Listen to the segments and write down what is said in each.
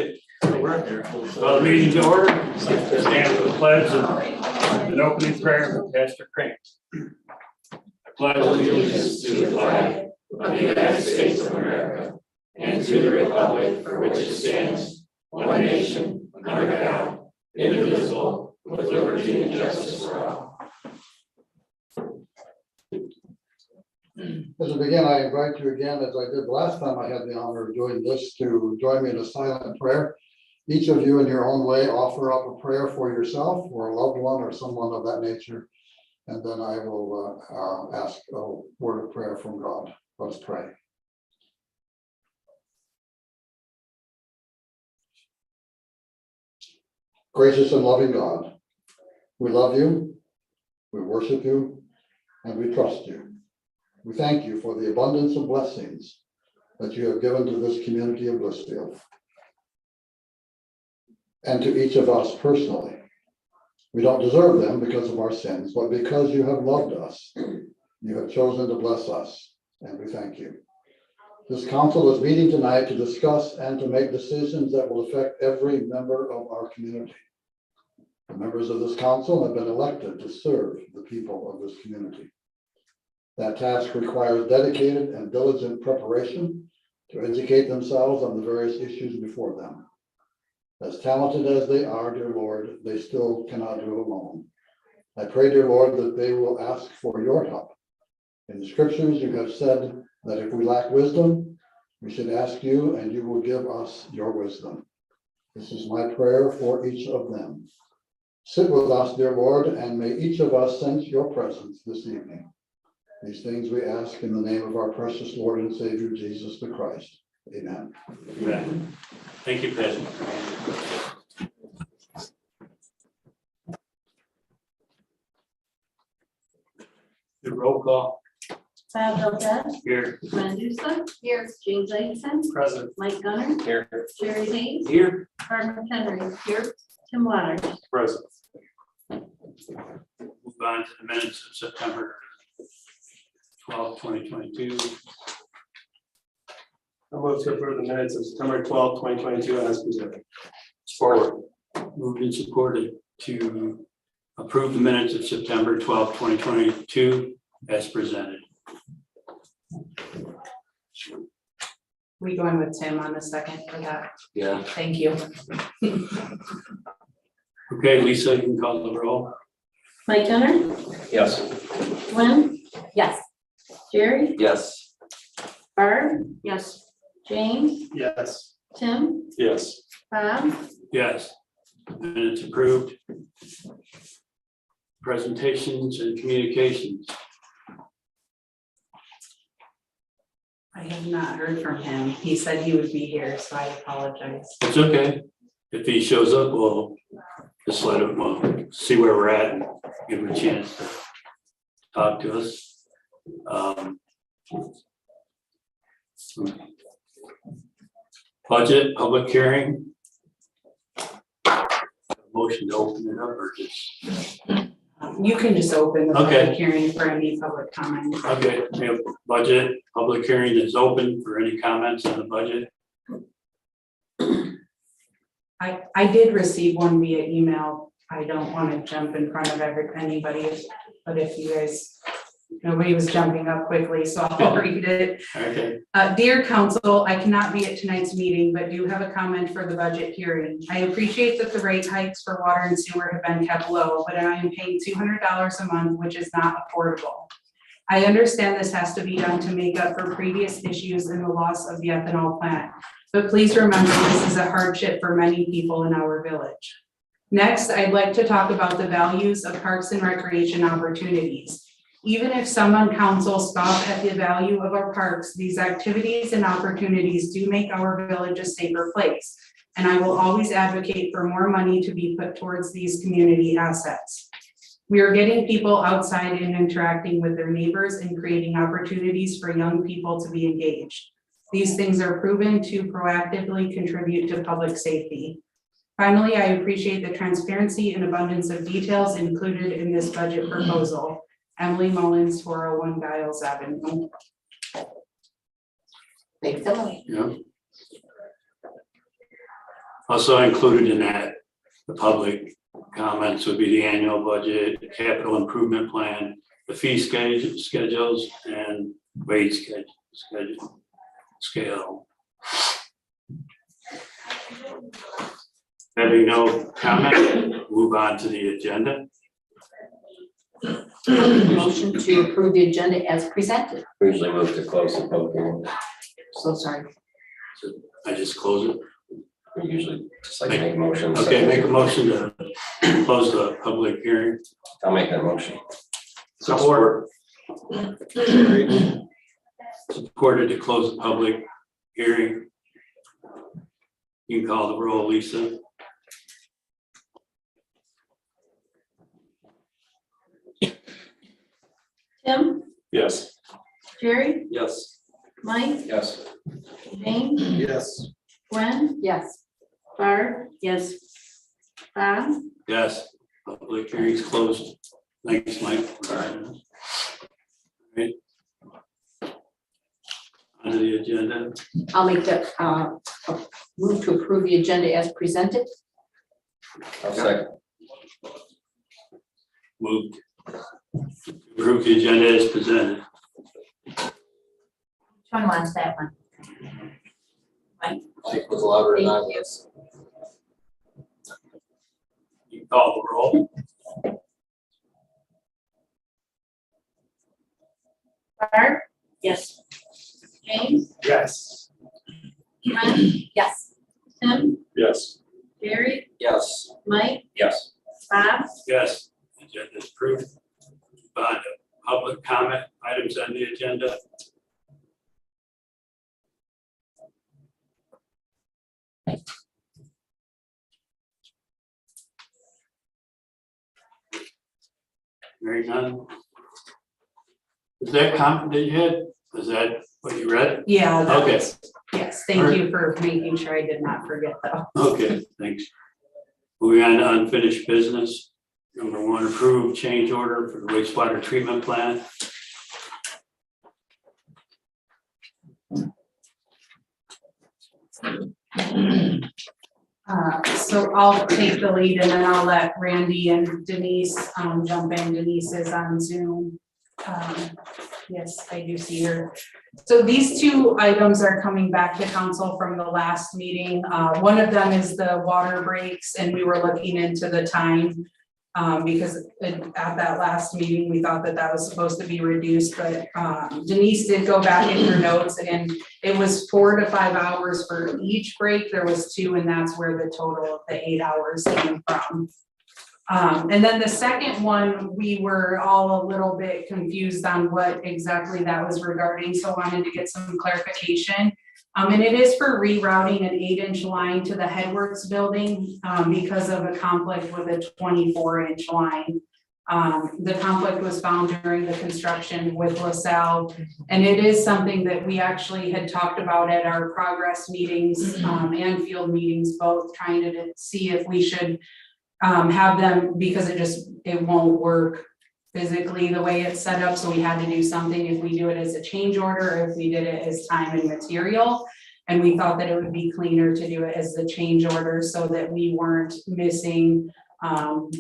Okay. Well, the meeting's to order. Stand for the pledge and an opening prayer from Pastor Crank. I pledge allegiance to the flag of the United States of America and to the republic for which it stands, one nation, under God, indivisible, with liberty and justice for all. As we begin, I invite you again, as I did last time I had the honor of doing this, to join me in a silent prayer. Each of you in your own way offer up a prayer for yourself or a loved one or someone of that nature. And then I will ask a word of prayer from God. Let's pray. Gracious and loving God, we love you, we worship you, and we trust you. We thank you for the abundance of blessings that you have given to this community of Blissfield and to each of us personally. We don't deserve them because of our sins, but because you have loved us, you have chosen to bless us, and we thank you. This council is meeting tonight to discuss and to make decisions that will affect every member of our community. The members of this council have been elected to serve the people of this community. That task requires dedicated and diligent preparation to educate themselves on the various issues before them. As talented as they are, dear Lord, they still cannot do it alone. I pray, dear Lord, that they will ask for your help. In the scriptures, you have said that if we lack wisdom, we should ask you, and you will give us your wisdom. This is my prayer for each of them. Sit with us, dear Lord, and may each of us sense your presence this evening. These things we ask in the name of our precious Lord and Savior, Jesus the Christ. Amen. Amen. Thank you, Pastor. The roll call. Bob Valdez, Here. Medusa, here, James Langston, Present. Mike Gunner, Here. Jerry Hayes, Here. Carmen Henry, here, Tim Waters. Present. Move on to the minutes of September 12, 2022. I'll move to approve the minutes of September 12, 2022 as presented. Support. Moved and supported to approve the minutes of September 12, 2022 as presented. We going with Tim on the second for that? Yeah. Thank you. Okay, Lisa, you can call the roll. Mike Gunner, Yes. Gwen, Yes. Jerry, Yes. Barb. Yes. James, Yes. Tim, Yes. Bob, Yes. Minutes approved. Presentations and communications. I have not heard from him. He said he would be here, so I apologize. It's okay. If he shows up, we'll just let him, we'll see where we're at and give him a chance to talk to us. Budget, public hearing. Motion to open it up or just, You can just open the Okay. public hearing for any public comment. okay, we have budget, public hearing is open for any comments on the budget. I did receive one via email. I don't want to jump in front of anybody, but if you guys, nobody was jumping up quickly, so I'll read it. Okay. Dear council, I cannot be at tonight's meeting, but do have a comment for the budget hearing. I appreciate that the rate hikes for water and sewer have been kept low, but I am paying $200 a month, which is not affordable. I understand this has to be done to make up for previous issues in the loss of the ethanol plant, but please remember this is a hardship for many people in our village. Next, I'd like to talk about the values of parks and recreation opportunities. Even if some on council scoff at the value of our parks, these activities and opportunities do make our village a safer place. And I will always advocate for more money to be put towards these community assets. We are getting people outside and interacting with their neighbors and creating opportunities for young people to be engaged. These things are proven to proactively contribute to public safety. Finally, I appreciate the transparency and abundance of details included in this budget proposal. Emily Mullins, 401 Giles Avenue. Thanks, Emily. Yeah. Also included in that, the public comments would be the annual budget, the capital improvement plan, the fee schedules, and wage scale. Having no comment, move on to the agenda. Motion to approve the agenda as presented. We usually move to close the public hearing. So sorry. I just close it. We usually just like to make motions. Okay, make a motion to close the public hearing. I'll make that motion. Support. Supported to close the public hearing. You can call the roll, Lisa. Tim, Yes. Jerry, Yes. Mike, Yes. Jane, Yes. Gwen. Yes. Barb. Yes. Bob. Yes, public hearing's closed. Thanks, Mike. All right. Under the agenda, I'll make the, move to approve the agenda as presented. I'll second. moved. Approve the agenda as presented. Which one wants that one? Mike was louder than I Thank you. was. You can call the roll. Barb. Yes. James. Yes. Gwen. Yes. Tim, Yes. Jerry, Yes. Mike, Yes. Bob. Yes, agenda is approved. On to public comment items on the agenda. Hearing none. Is that comment that you had? Is that what you read? Yeah. Okay. Yes, thank you for making sure I did not forget though. Okay, thanks. Moving on to unfinished business. Number one, approve change order for the wastewater treatment plant. So I'll take the lead and then I'll let Randy and Denise jump in. Denise is on Zoom. Yes, I do see her. So these two items are coming back to council from the last meeting. One of them is the water breaks, and we were looking into the time because at that last meeting, we thought that that was supposed to be reduced, but Denise did go back in her notes and it was 4 to 5 hours for each break. There was 2, and that's where the total of the 8 hours came from. And then the second one, we were all a little bit confused on what exactly that was regarding, so I wanted to get some clarification. And it is for rerouting an 8-inch line to the Headworks building because of a conflict with a 24-inch line. The conflict was found during the construction with LaSalle, and it is something that we actually had talked about at our progress meetings and field meetings, both trying to see if we should have them, because it won't work physically the way it's set up. So we had to do something, if we do it as a change order, or if we did it as time and material. And we thought that it would be cleaner to do it as the change order so that we weren't missing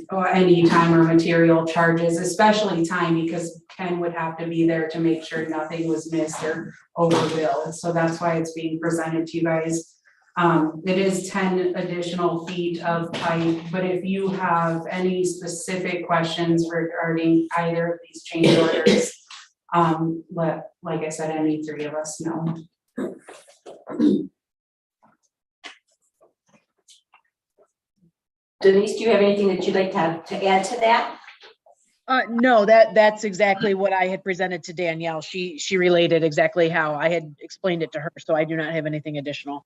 or any time or material charges, especially time, because Ken would have to be there to make sure nothing was missed or overbilled. So that's why it's being presented to you guys. It is 10 additional feet of pipe, but if you have any specific questions regarding either of these change orders, let, like I said, any 3 of us know. Denise, do you have anything that you'd like to add to that? No, that's exactly what I had presented to Danielle. She related exactly how I had explained it to her, so I do not have anything additional.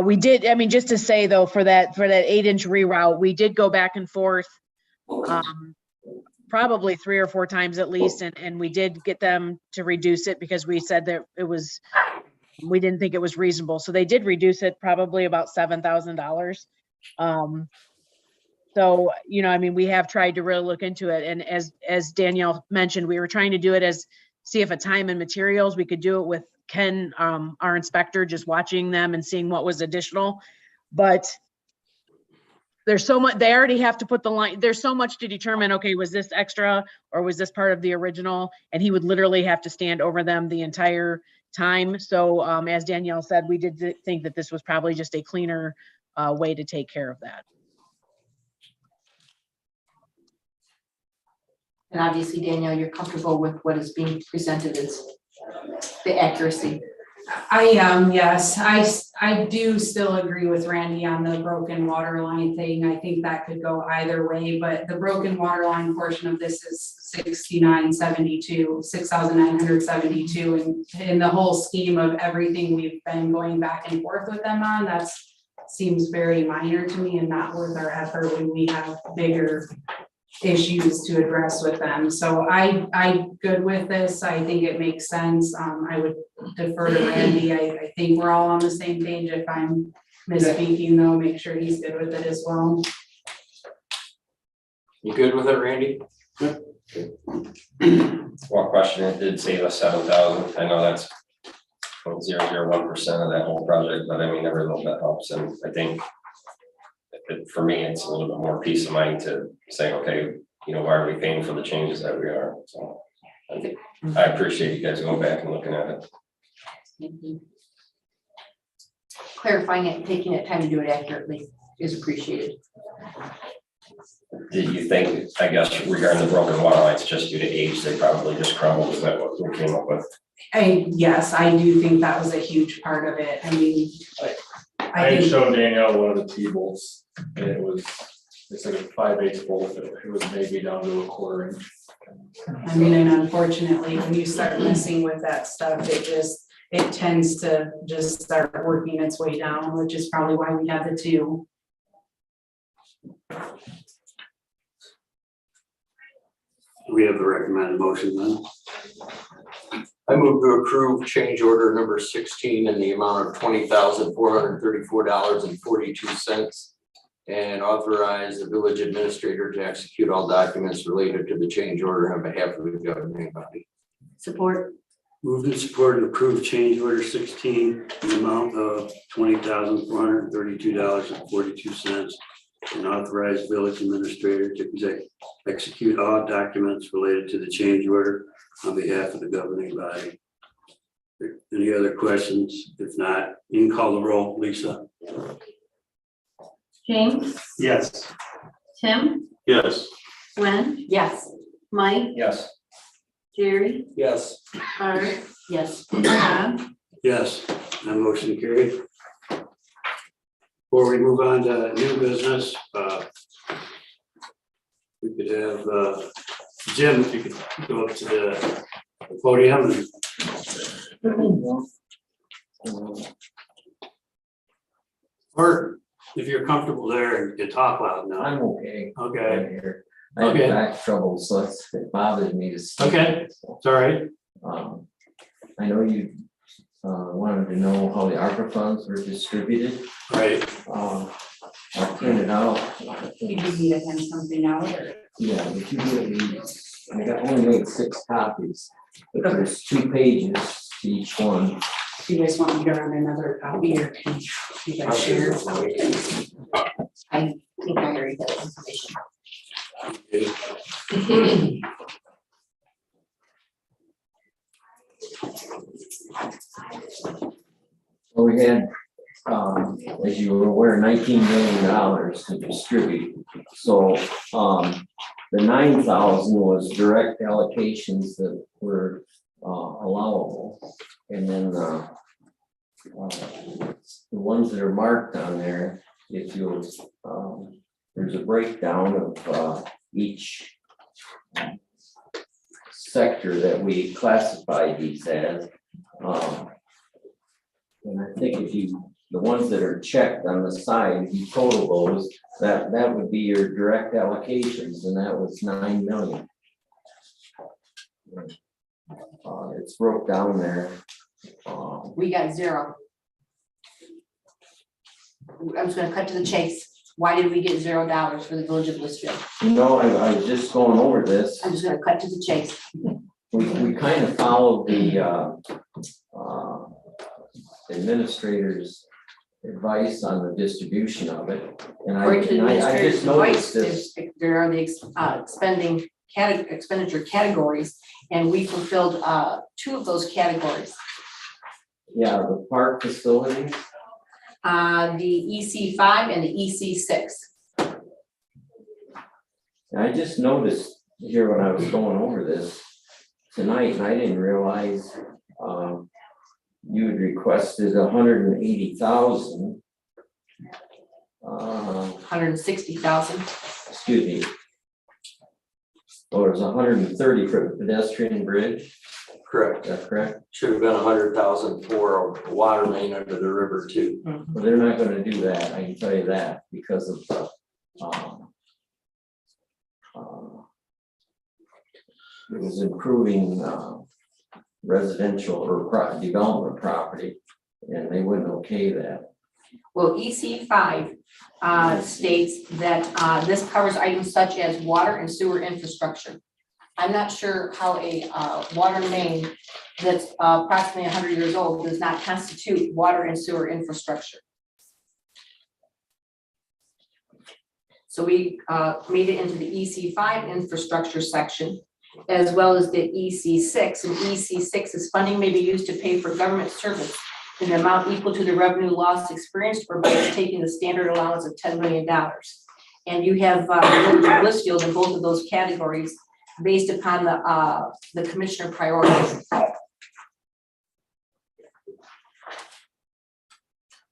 We did, I mean, just to say though, for that 8-inch reroute, we did go back and forth probably 3 or 4 times at least, and we did get them to reduce it because we said that we didn't think it was reasonable. So they did reduce it probably about $7,000. So, you know, I mean, we have tried to really look into it. And as Danielle mentioned, we were trying to do it as see if a time and materials, we could do it with Ken, our inspector, just watching them and seeing what was additional. But there's so much, they already have to put the line, there's so much to determine, okay, was this extra or was this part of the original? And he would literally have to stand over them the entire time. So as Danielle said, we did think that this was probably just a cleaner way to take care of that. And obviously, Danielle, you're comfortable with what is being presented as the accuracy. I am, yes. I do still agree with Randy on the broken water line thing. I think that could go either way, but the broken water line portion of this is $6,972, and in the whole scheme of everything we've been going back and forth with them on, that seems very minor to me and not worth our effort when we have bigger issues to address with them. So I'm good with this. I think it makes sense. I would defer to Randy. I think we're all on the same page. If I'm misspeaking though, make sure he's good with it as well. You good with it, Randy? One question, it did save us 7,000. I know that's 0.001% of that whole project, but I mean, every little bit helps. And I think for me, it's a little bit more peace of mind to say, okay, you know, why are we paying for the changes that we are? So I appreciate you guys going back and looking at it. Clarifying it, taking it time to do it accurately is appreciated. Did you think, I guess, regarding the broken water lines, just due to age, they probably just crumbled? Is that what we came up with? Yes, I do think that was a huge part of it. I mean, I had shown Danielle one of the T-bolts, and it's like a 5/8 bolt. It was maybe down to a 1/4 inch. I mean, and unfortunately, when you start messing with that stuff, it tends to just start working its way down, which is probably why we have the two. We have the recommended motion then. I move to approve change order number 16 in the amount of $20,434.42 and authorize the village administrator to execute all documents related to the change order on behalf of the governing body. Support. Moved and supported to approve change order 16 in the amount of $20,432.42 and authorize village administrator to execute all documents related to the change order on behalf of the governing body. Any other questions? If not, you can call the roll, Lisa. James, Yes. Tim, Yes. Gwen, Yes. Mike, Yes. Jerry, Yes. Art, Yes. Bob, Yes, that motion carried. Before we move on to new business, we could have Jim, if you could go up to the podium and or if you're comfortable there and can talk loud enough. I'm okay. Okay, I'm here. I have Okay. back trouble, so it bothers me to speak. Okay. it's all right. I know you wanted to know how the ARPA funds were distributed. Right. I printed out. You need to hand something out or? Yeah, but you really, I got only made 6 copies, but there's 2 pages to each one. Do you guys want me to run another copy or can you guys share? I think I already got that information. Well, we had, as you were aware, $19 million to distribute. So the 9,000 was direct allocations that were allowable, and then the ones that are marked on there, if you'll, there's a breakdown of each sector that we classify these as. And I think if you, the ones that are checked on the side, if you total those, that would be your direct allocations, and that was 9 million. It's broke down there. We got 0. I'm just gonna cut to the chase. Why did we get $0 for the village of Blissfield? You know, I was just going over this. I'm just gonna cut to the chase. we kind of followed the administrator's advice on the distribution of it. And According to the I administrator's just noticed advice, this, there are the expenditure categories, and we fulfilled 2 of those categories. yeah, the park facilities. The EC5 and the EC6. And I just noticed here when I was going over this tonight, and I didn't realize, you had requested 180,000. 160,000. Excuse me. Well, it was 130 for the pedestrian bridge, Correct. is that correct? Should have been 100,000 for a water main under the river too. Well, they're not gonna do that, I can tell you that, because of the, it was improving, residential or development property, and they wouldn't okay that. Well, EC5 states that this covers items such as water and sewer infrastructure. I'm not sure how a water main that's approximately 100 years old does not constitute water and sewer infrastructure. So we made it into the EC5 infrastructure section, as well as the EC6. And EC6 is funding may be used to pay for government service in an amount equal to the revenue loss experienced or by taking the standard allowance of $10 million. And you have the village of Blissfield in both of those categories based upon the commissioner priorities.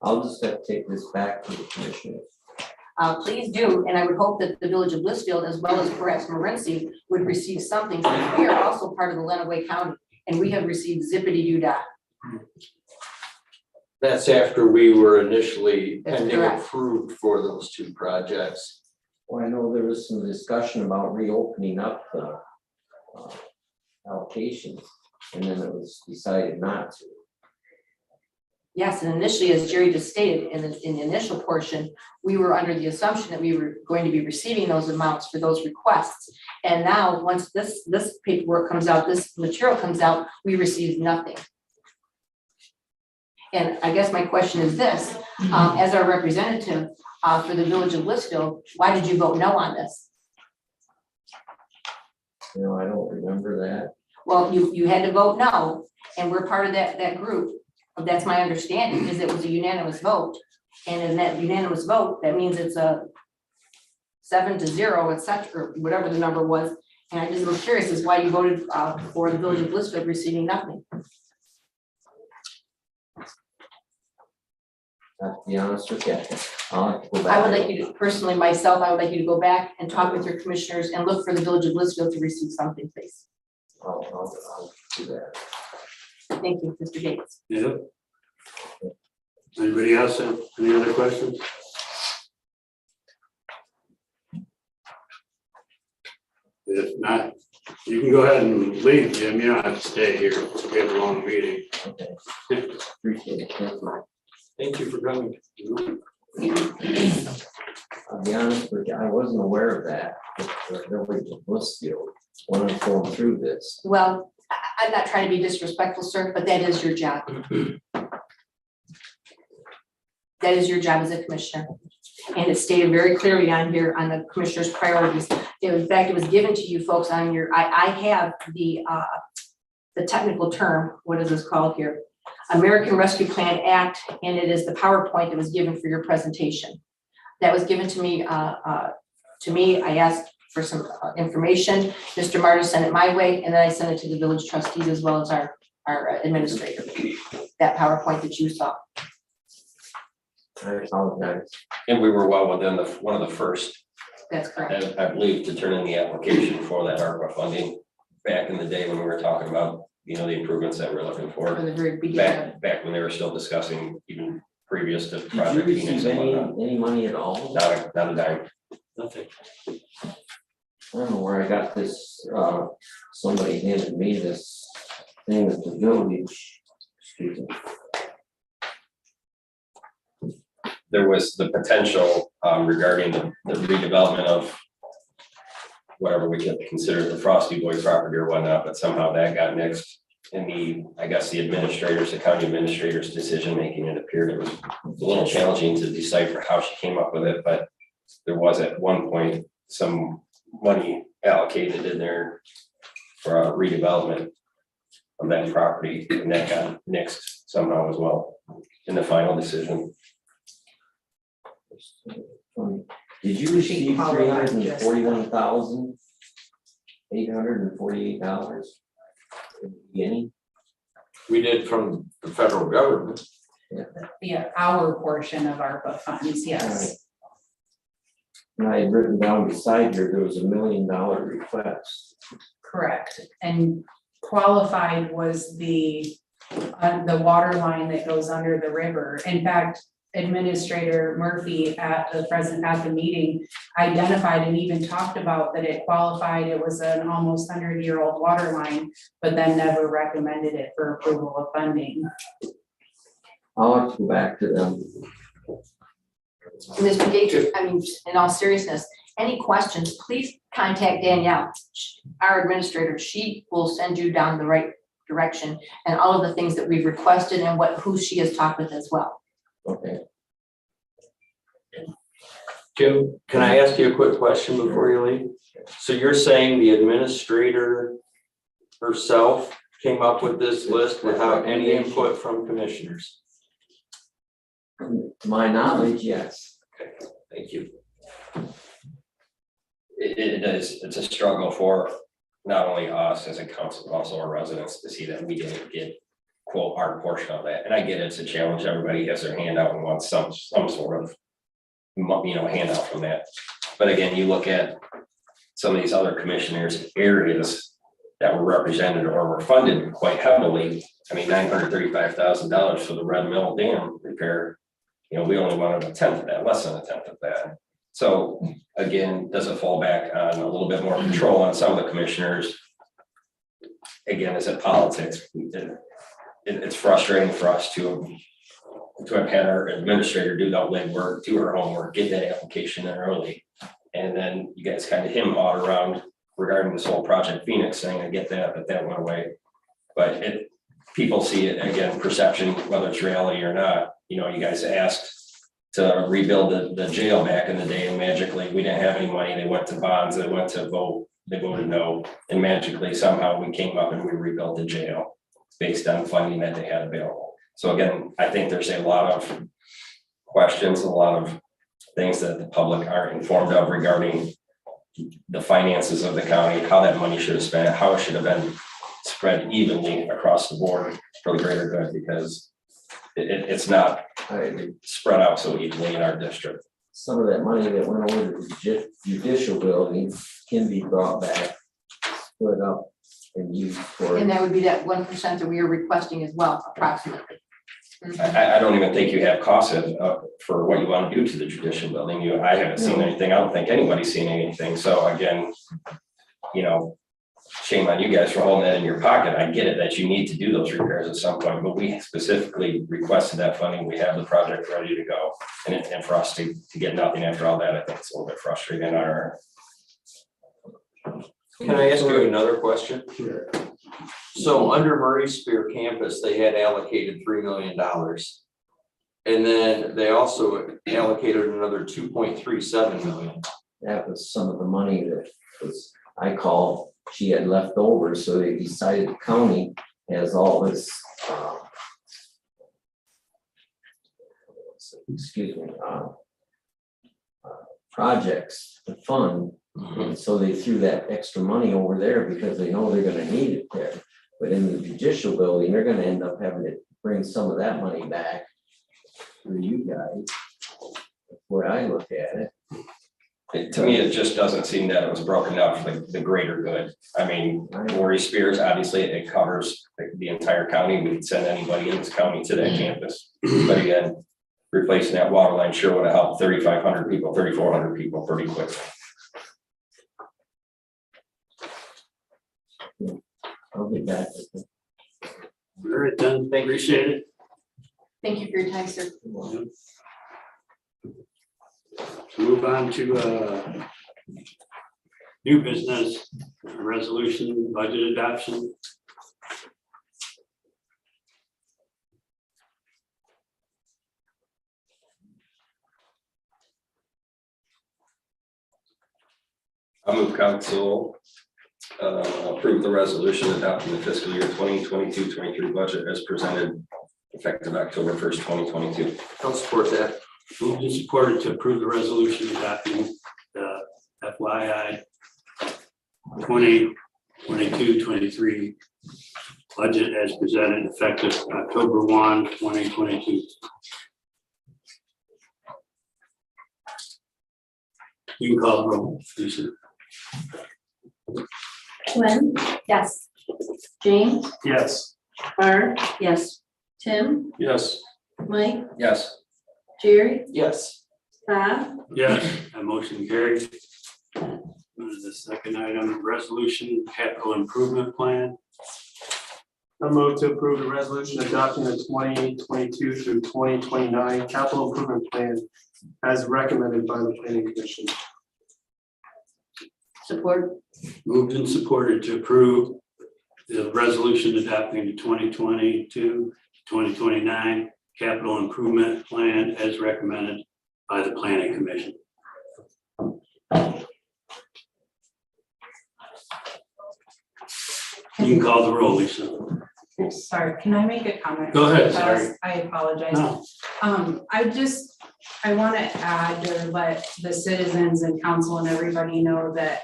I'll just have to take this back to the commissioners. Please do, and I would hope that the village of Blissfield, as well as perhaps Morenci, would receive something, because we are also part of the Lenawee County, and we have received zippity-doo-dah. That's after we were initially That's pending correct. approved for those 2 projects. Well, I know there was some discussion about reopening up the allocations, and then it was decided not to. Yes, and initially, as Jerry just stated, in the initial portion, we were under the assumption that we were going to be receiving those amounts for those requests. And now, once this paperwork comes out, this material comes out, we receive nothing. And I guess my question is this, as our representative for the village of Blissfield, why did you vote no on this? You know, I don't remember that. Well, you had to vote no, and we're part of that group. That's my understanding, is it was a unanimous vote. And in that unanimous vote, that means it's a 7-0, et cetera, or whatever the number was. And I just was curious as why you voted for the village of Blissfield receiving nothing. To be honest with you, I'll have to go back. I would like you to, personally, myself, I would like you to go back and talk with your commissioners and look for the village of Blissfield to receive something, please. I'll do that. Thank you, Mr. Gates. Yep. Anybody else have any other questions? If not, you can go ahead and leave, Jim. You don't have to stay here. We have a long meeting. Okay. Appreciate it. Thank you. Thank you for coming. I'll be honest with you, I wasn't aware of that, the village of Blissfield, when I was going through this. Well, I'm not trying to be disrespectful, sir, but that is your job. That is your job as a commissioner. And it's stated very clearly on here on the commissioner's priorities. In fact, it was given to you folks on your, I have the technical term, what is this called here? American Rescue Plan Act, and it is the PowerPoint that was given for your presentation. That was given to me. I asked for some information. Mr. Martin sent it my way, and then I sent it to the village trustees as well as our administrator. That PowerPoint that you saw. I apologize. And we were well within one of the first, That's correct. I believe, to turn in the application for that ARPA funding back in the day when we were talking about, the improvements that we're looking for. From the very beginning. Back when they were still discussing, even previous to Did you Project Phoenix receive and whatnot. any money at all? Not a dime. Nothing. I don't know where I got this, somebody handed me this thing at the village. Excuse me. There was the potential regarding the redevelopment of whatever we could consider the Frosty Boy property or whatnot, but somehow that got nixed. In the, I guess, the county administrator's decision making, it appeared it was a little challenging to decipher how she came up with it, but there was at one point some money allocated in there for a redevelopment of that property, and that got nixed somehow as well in the final decision. Did you receive $341,848 in the beginning? We did from the federal government. Yeah, our portion of ARPA funds, yes. And I had written down beside here, there was $1 million request. Correct, and qualified was the water line that goes under the river. In fact, Administrator Murphy at the meeting identified and even talked about that it qualified, it was an almost 100-year-old water line, but then never recommended it for approval of funding. I'll have to go back to them. Mr. Gates, I mean, in all seriousness, any questions, please contact Danielle, our administrator. She will send you down the right direction and all of the things that we've requested and who she has talked with as well. Okay. Kim, can I ask you a quick question before you leave? So you're saying the administrator herself came up with this list without any input from commissioners? To my knowledge, yes. Okay, thank you. It is, it's a struggle for not only us as a council, but also our residents to see that we didn't get, quote, our portion of that. And I get it's a challenge. Everybody has their hand out and wants some sort of, handout from that. But again, you look at some of these other commissioners' areas that were represented or were funded quite heavily. I mean, $935,000 for the Red Mill Dam repair. We only wanted a tenth of that, less than a tenth of that. So again, does it fall back on a little bit more control on some of the commissioners? Again, is it politics? It's frustrating for us to have had our administrator do that legwork, do her homework, get that application in early. And then you guys kind of him-hawed around regarding this whole Project Phoenix thing. I get that, but that went away. But people see it, again, perception, whether it's reality or not. You guys asked to rebuild the jail back in the day, and magically we didn't have any money. They went to bonds, they went to vote, they voted no, and magically somehow we came up and we rebuilt the jail based on funding that they had available. So again, I think there's a lot of questions, a lot of things that the public aren't informed of regarding the finances of the county, how that money should have spent, how it should have been spread evenly across the board for the greater good, because it's not spread out so evenly in our district. Some of that money that went over to the judicial building can be brought back, split up and used for. And that would be that 1% that we are requesting as well, approximately. I don't even think you have costs for what you want to do to the judicial building. I haven't seen anything. I don't think anybody's seen anything. So again, shame on you guys for holding that in your pocket. I get it that you need to do those repairs at some point, but we specifically requested that funding. We have the project ready to go. And for us to get nothing after all that, I think it's a little bit frustrating on our. Can I ask you another question? Sure. So under Murray Spear campus, they had allocated $3 million. And then they also allocated another 2.37 million. That was some of the money that was, she had left over, so they decided the county has all this, projects to fund. And so they threw that extra money over there because they know they're gonna need it there. But in the judicial building, they're gonna end up having to bring some of that money back for you guys. That's where I look at it. To me, it just doesn't seem that it was broken up for the greater good. I mean, Maury Spears, obviously it covers the entire county. We could send anybody in this county to that campus. But again, replacing that water line sure would have helped 3,500 people, 3,400 people pretty quickly. I'll get back with it. All right, then, appreciate it. Thank you for your time, sir. Move on to New business, resolution, budget adoption. I move council approve the resolution adopting the fiscal year 2022-23 budget as presented effective October 1st, 2022. I'll support that. Moved and supported to approve the resolution adopting the FYI 2022-23 budget as presented effective October 1, 2022. You can call the roll, Lisa. Gwen, Yes. James, Yes. Barb, Yes. Tim, Yes. Mike, Yes. Jerry, Yes. Bob, Yes, that motion carried. The second item, resolution capital improvement plan. I move to approve the resolution adopting the 2022 through 2029 capital improvement plan as recommended by the planning commission. support, Moved and supported to approve the resolution adopting the 2022-2029 capital improvement plan as recommended by the planning commission. You can call the roll, Lisa. Sorry, can I make a comment? Go ahead, sorry. I apologize. No, I want to add or let the citizens and council and everybody know that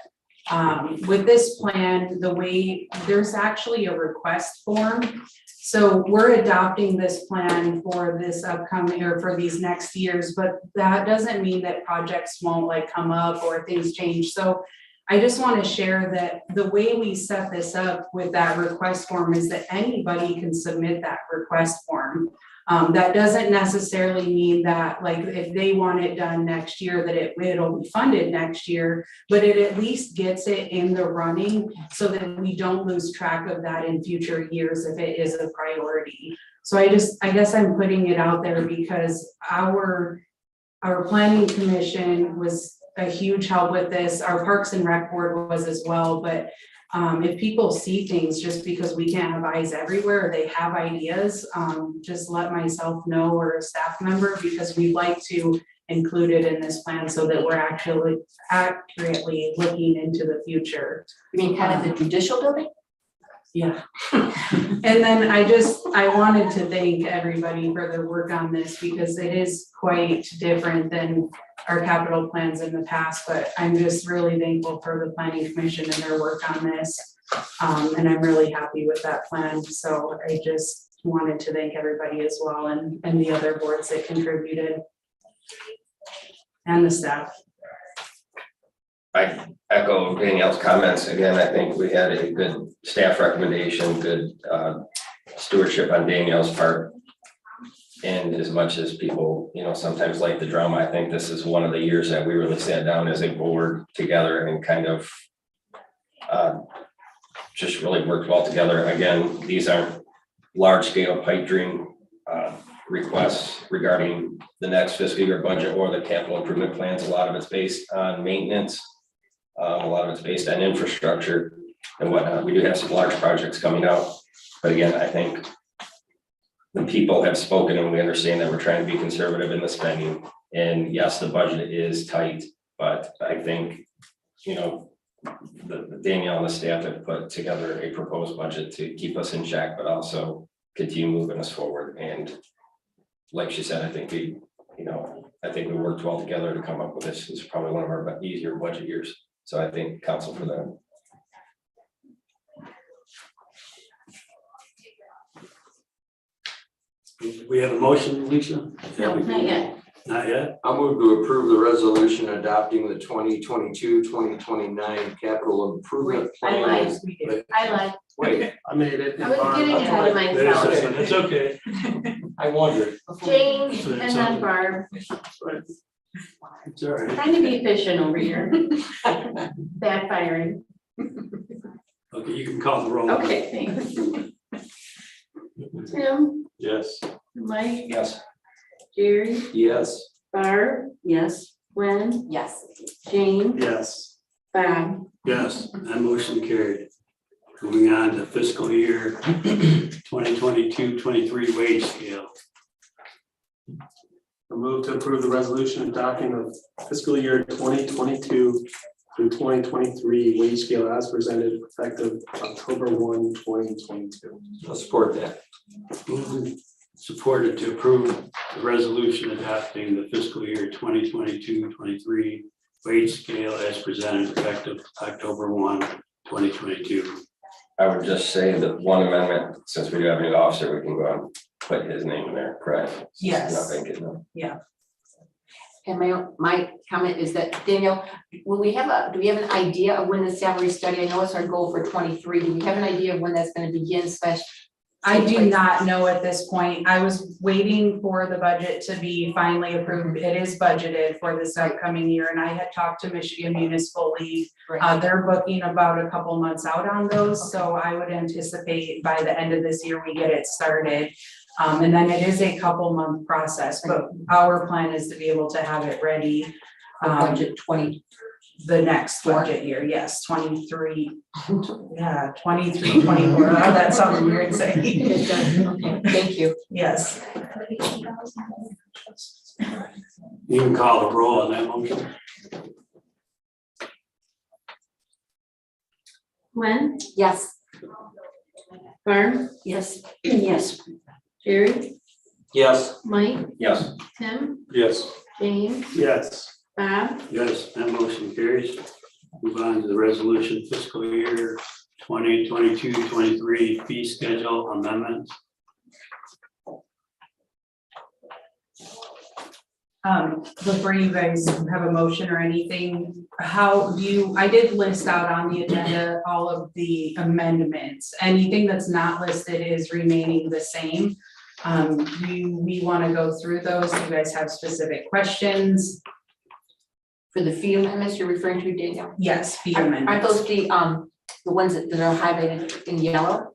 with this plan, there's actually a request form. So we're adopting this plan for this upcoming or for these next years, but that doesn't mean that projects won't come up or things change. So I just want to share that the way we set this up with that request form is that anybody can submit that request form. That doesn't necessarily mean that if they want it done next year, that it'll be funded next year, but it at least gets it in the running so that we don't lose track of that in future years if it is a priority. So I guess I'm putting it out there because our planning commission was a huge help with this. Our Parks and Rec board was as well, but if people see things just because we can't have eyes everywhere, or they have ideas, just let myself know or a staff member, because we'd like to include it in this plan so that we're actually accurately looking into the future. You mean kind of the judicial building? Yeah. And then I wanted to thank everybody for their work on this because it is quite different than our capital plans in the past, but I'm just really thankful for the planning commission and their work on this. And I'm really happy with that plan. So I just wanted to thank everybody as well and the other boards that contributed and the staff. I echo Danielle's comments. Again, I think we had a good staff recommendation, good stewardship on Danielle's part. And as much as people, sometimes like the drama, I think this is one of the years that we really sat down as a board together and kind of just really worked well together. Again, these aren't large scale pipe dream requests regarding the next fiscal year budget or the capital improvement plans. A lot of it's based on maintenance. A lot of it's based on infrastructure and whatnot. We do have some large projects coming out, but again, I think the people have spoken and we understand that we're trying to be conservative in the spending. And yes, the budget is tight, but I think, the Danielle and the staff have put together a proposed budget to keep us in check, but also continue moving us forward. And like she said, I think we worked well together to come up with this. This is probably one of our easier budget years. So I thank council for that. we have a motion, Lisa? no, not yet. Not yet? I'll move to approve the resolution adopting the 2022-2029 capital improvement I plan. lied, I lied, Wait, I made it. I was getting ahead of Wait a myself. second, it's okay. I wondered. James and then Barb, It's all right. trying to be efficient over here. Backfiring. Okay, you can call the roll. Okay, thanks. Tim, Yes. Mike, Yes. Jerry, Yes. Barb, Yes. Gwen, Yes. James, Yes. Bob, Yes, that motion carried. Moving on to fiscal year 2022-23 wage scale. I move to approve the resolution adopting the fiscal year 2022 through 2023 wage scale as presented effective October 1, 2022. I'll support that. Moved and supported to approve the resolution adopting the fiscal year 2022-23 wage scale as presented effective October 1, 2022. I would just say that one amendment, since we do have a new officer, we can go and put his name in there, correct? Yes. Nothing, you know. And my comment is that, Danielle, will we have do we have an idea of when the salary study, I know it's our goal for 23, do we have an idea of when that's gonna begin / I do not know at this point. I was waiting for the budget to be finally approved. It is budgeted for this upcoming year, and I had talked to Michigan Municipal League. They're booking about a couple months out on those, so I would anticipate by the end of this year, we get it started. And then it is a couple month process, but our plan is to be able to have it ready budget 20. the next budget year, yes, 23. Yeah, 23, 24, that sounds weird saying. Okay, thank you. Yes. You can call the roll on that motion. Gwen, Yes. Barb, Yes. yes, Jerry, Yes. Mike, Yes, Tim, Yes. James, Yes. Bob, Yes, that motion carries. Move on to the resolution fiscal year 2022-23 fee schedule amendment. Before you guys have a motion or anything, how do you, I did list out on the agenda all of the amendments. Anything that's not listed is remaining the same. Do we want to go through those? Do you guys have specific questions? For the fee amendments you're referring to, Danielle? Yes, fee Aren't amendments. those the ones that are highlighted in yellow?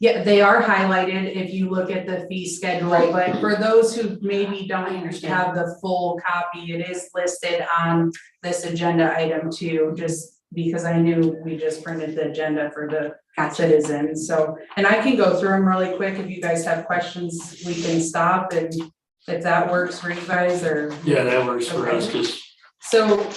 Yeah, they are highlighted if you look at the fee schedule, but for those who maybe I don't understand. have the full copy, it is listed on this agenda item too, just because I knew we just printed the agenda for the citizens, so, and I can go through them really quick. If you guys have questions, we can stop, and if that works for you guys, or. Yeah, that works for us, Okay. just So,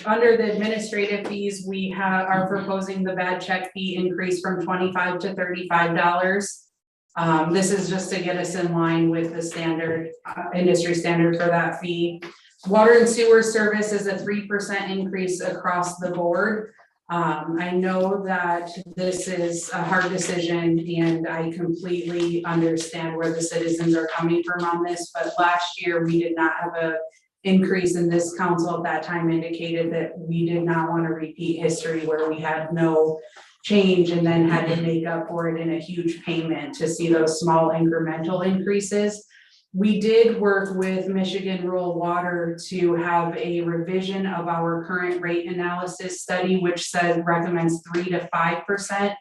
under the administrative fees, we are proposing the bad check fee increase from $25 to $35. This is just to get us in line with the standard, industry standard for that fee. Water and sewer service is a 3% increase across the board. I know that this is a hard decision, and I completely understand where the citizens are coming from on this, but last year we did not have a increase, in this council at that time indicated that we did not want to repeat history where we had no change and then had to make up for it in a huge payment to see those small incremental increases. We did work with Michigan Rural Water to have a revision of our current rate analysis study, which recommends 3 to 5%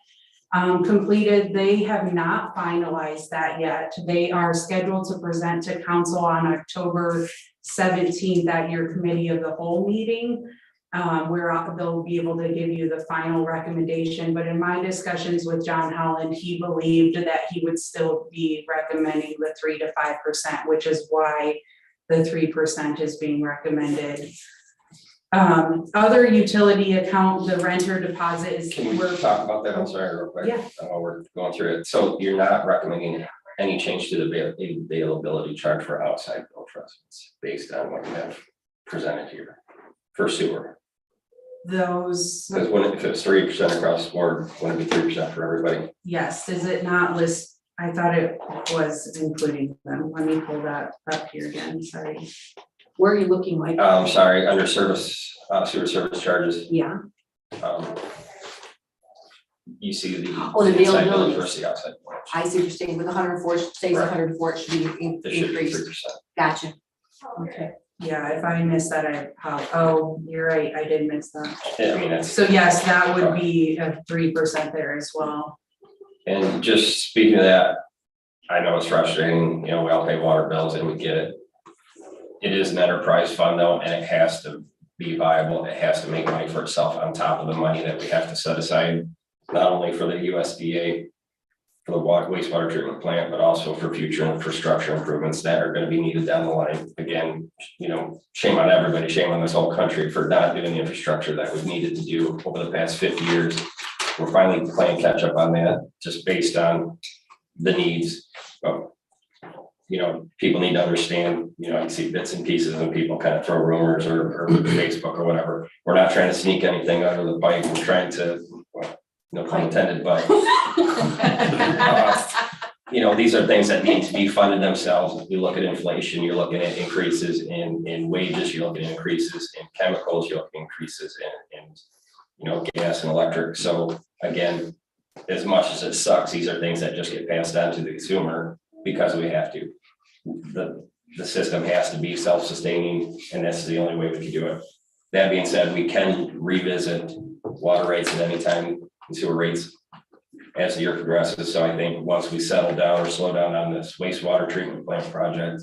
completed. They have not finalized that yet. They are scheduled to present to council on October 17th at your committee of the whole meeting, where they'll be able to give you the final recommendation. But in my discussions with John Holland, he believed that he would still be recommending the 3 to 5%, which is why the 3% is being recommended. Other utility account, the renter deposit is. can we talk about that? I'm sorry, real quick. Yeah. While we're going through it, so you're not recommending any change to the availability charge for outside bill residents based on what you have presented here for sewer? Those, Because if it's 3% across the board, wouldn't it be 3% for everybody? yes, is it not list? I thought it was including them. Let me pull that up here again, sorry. Where are you looking, Mike? Sorry, under service, sewer service charges, Yeah, you see the. Oh, the inside bill availability. versus the outside. bill. I see what you're saying, with 104, says Right. 104, it should be It should be increased. 3%. Gotcha. Okay. Yeah, if I missed that, oh, you're right, I did miss that. Yeah, I mean, that's. So yes, that would be a 3% there as well. And just speaking of that, I know it's frustrating, we all pay water bills and we get it. It is an enterprise fund though, and it has to be viable, it has to make money for itself on top of the money that we have to set aside, not only for the USDA, for the wastewater treatment plant, but also for future infrastructure improvements that are gonna be needed down the line. Again, you know, shame on everybody, shame on this whole country for not doing the infrastructure that we've needed to do over the past 50 years. We're finally playing catch up on that, just based on the needs. But, you know, people need to understand, you know, I see bits and pieces and people kind of throw rumors or Facebook or whatever. We're not trying to sneak anything under the pipe. We're trying to, well, no pun intended, but you know, these are things that need to be funded themselves. If you look at inflation, you're looking at increases in wages, you're looking at increases in chemicals, you're looking at increases in you know, gas and electric. So again, as much as it sucks, these are things that just get passed on to the consumer because we have to. The system has to be self-sustaining, and that's the only way we can do it. That being said, we can revisit water rates at any time, and sewer rates as the year progresses. So I think once we settle down or slow down on this wastewater treatment plant project,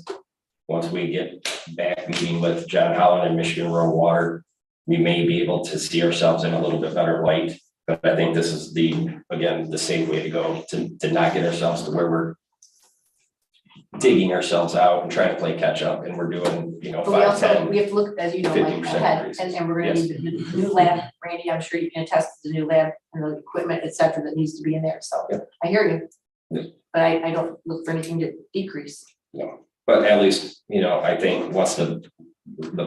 once we get back meeting with John Holland and Michigan Rural Water, we may be able to see ourselves in a little bit better light. But I think this is again, the safe way to go to not get ourselves to where we're digging ourselves out and trying to play catch up, and we're doing, you know, But we 5, also, 10. we have to look, as you know, like 50% ahead, increases. and we're gonna Yes. need the new lab, Randy, I'm sure you can attest to the new lab and the equipment, et cetera, that needs to be in there, so Yep. I hear you. Yep. But I don't look for anything to decrease. But at least, you know, I think once the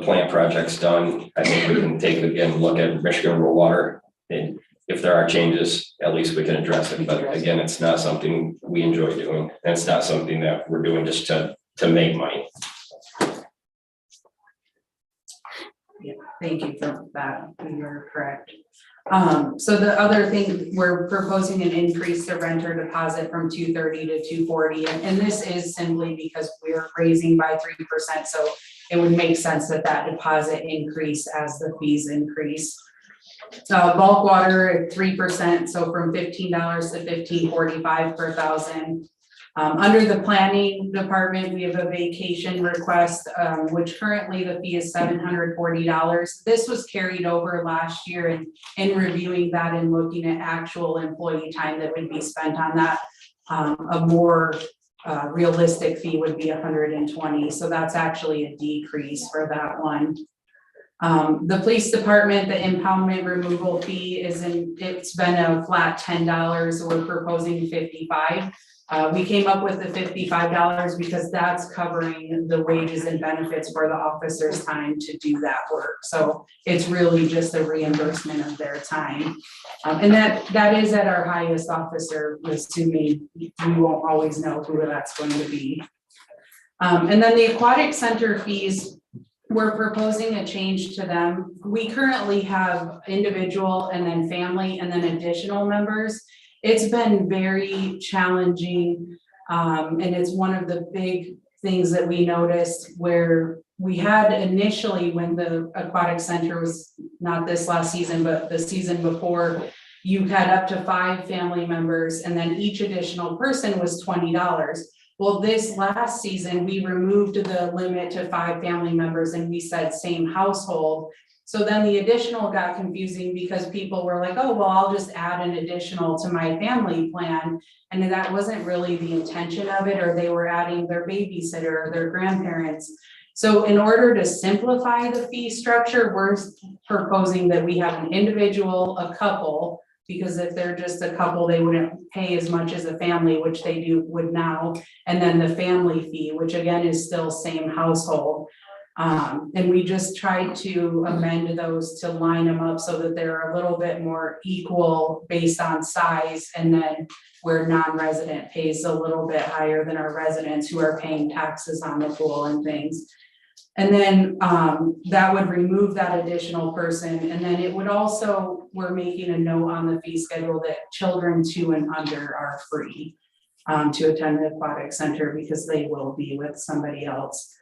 plant project's done, I think we can take again, look at Michigan Rural Water. And if there are changes, at least we can address it. But again, it's not something we enjoy doing. And it's not something that we're doing just to make money. Thank you for that, you're correct. So the other thing, we're proposing an increase to renter deposit from 230 to 240, and this is simply because we're raising by 3%, so it would make sense that that deposit increase as the fees increase. Bulk water at 3%, so from $15 to $15.45 per thousand. Under the planning department, we have a vacation request, which currently the fee is $740. This was carried over last year, and in reviewing that and looking at actual employee time that would be spent on that, a more realistic fee would be $120. So that's actually a decrease for that one. The police department, the impoundment removal fee it's been a flat $10. We're proposing $55. We came up with the $55 because that's covering the wages and benefits for the officers' time to do that work. So it's really just a reimbursement of their time. And that is at our highest officer, assuming we won't always know who that's going to be. And then the aquatic center fees, we're proposing a change to them. We currently have individual and then family and then additional members. It's been very challenging, and it's one of the big things that we noticed where we had initially, when the aquatic center was not this last season, but the season before, you had up to 5 family members, and then each additional person was $20. Well, this last season, we removed the limit to 5 family members and we said same household. So then the additional got confusing because people were like, oh, well, I'll just add an additional to my family plan. And that wasn't really the intention of it, or they were adding their babysitter or their grandparents. So in order to simplify the fee structure, we're proposing that we have an individual, a couple, because if they're just a couple, they wouldn't pay as much as a family, which they would now. And then the family fee, which again is still same household. And we just tried to amend those to line them up so that they're a little bit more equal based on size, and then where non-resident pays a little bit higher than our residents who are paying taxes on the pool and things. And then that would remove that additional person. And then it would also, we're making a note on the fee schedule that children 2 and under are free to attend the aquatic center because they will be with somebody else.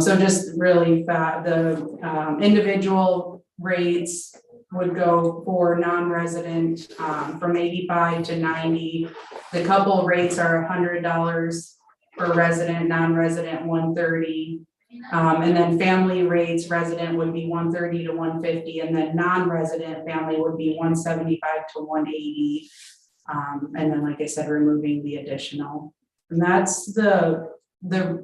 So just really the individual rates would go for non-resident from 85 to 90. The couple rates are $100 for resident, non-resident $130. And then family rates, resident would be 130 to 150, and then non-resident family would be 175 to 180. And then, like I said, removing the additional. And that's the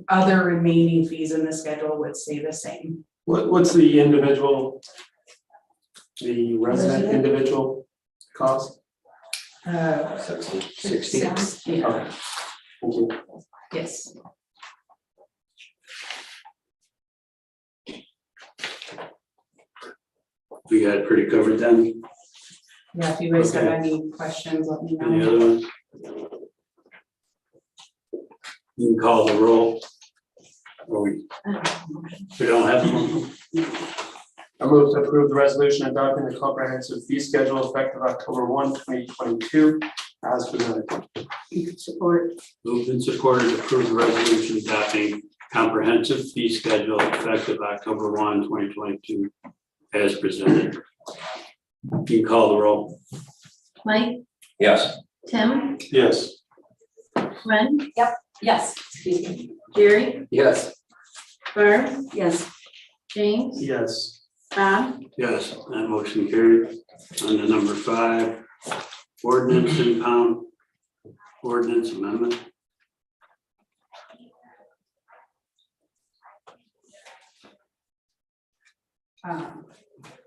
other remaining fees in the schedule would stay the same. What's the individual, the resident individual cost? 60. Yeah, Okay. Thank you. yes. We got it pretty covered then. Yeah, if you guys have Okay. any questions, let me Any know. other ones? You can call the roll. Or we don't have one. I move to approve the resolution adopting the comprehensive fee schedule effective October 1, 2022, as presented. Support. Moved and supported to approve the resolution adopting comprehensive fee schedule effective October 1, 2022, as presented. You can call the roll. Mike, Yes. Tim, Yes. Gwen, Yes, excuse me. Jerry, Yes. Barb, Yes. James, Yes. Bob, Yes, that motion carried. On to number 5, ordinance impound, ordinance amendment.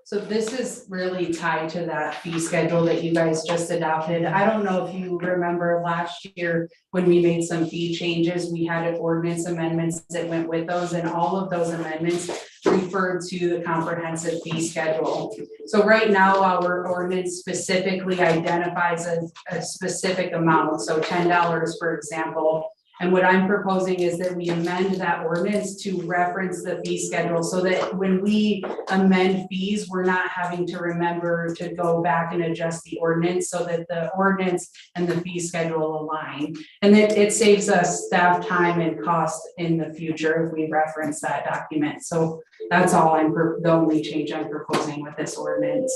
So this is really tied to that fee schedule that you guys just adopted. I don't know if you remember last year when we made some fee changes, we had ordinance amendments that went with those, and all of those amendments referred to the comprehensive fee schedule. So right now, our ordinance specifically identifies a specific amount, so $10, for example. And what I'm proposing is that we amend that ordinance to reference the fee schedule so that when we amend fees, we're not having to remember to go back and adjust the ordinance so that the ordinance and the fee schedule align. And it saves us staff time and cost in the future if we reference that document. So that's all the only change I'm proposing with this ordinance.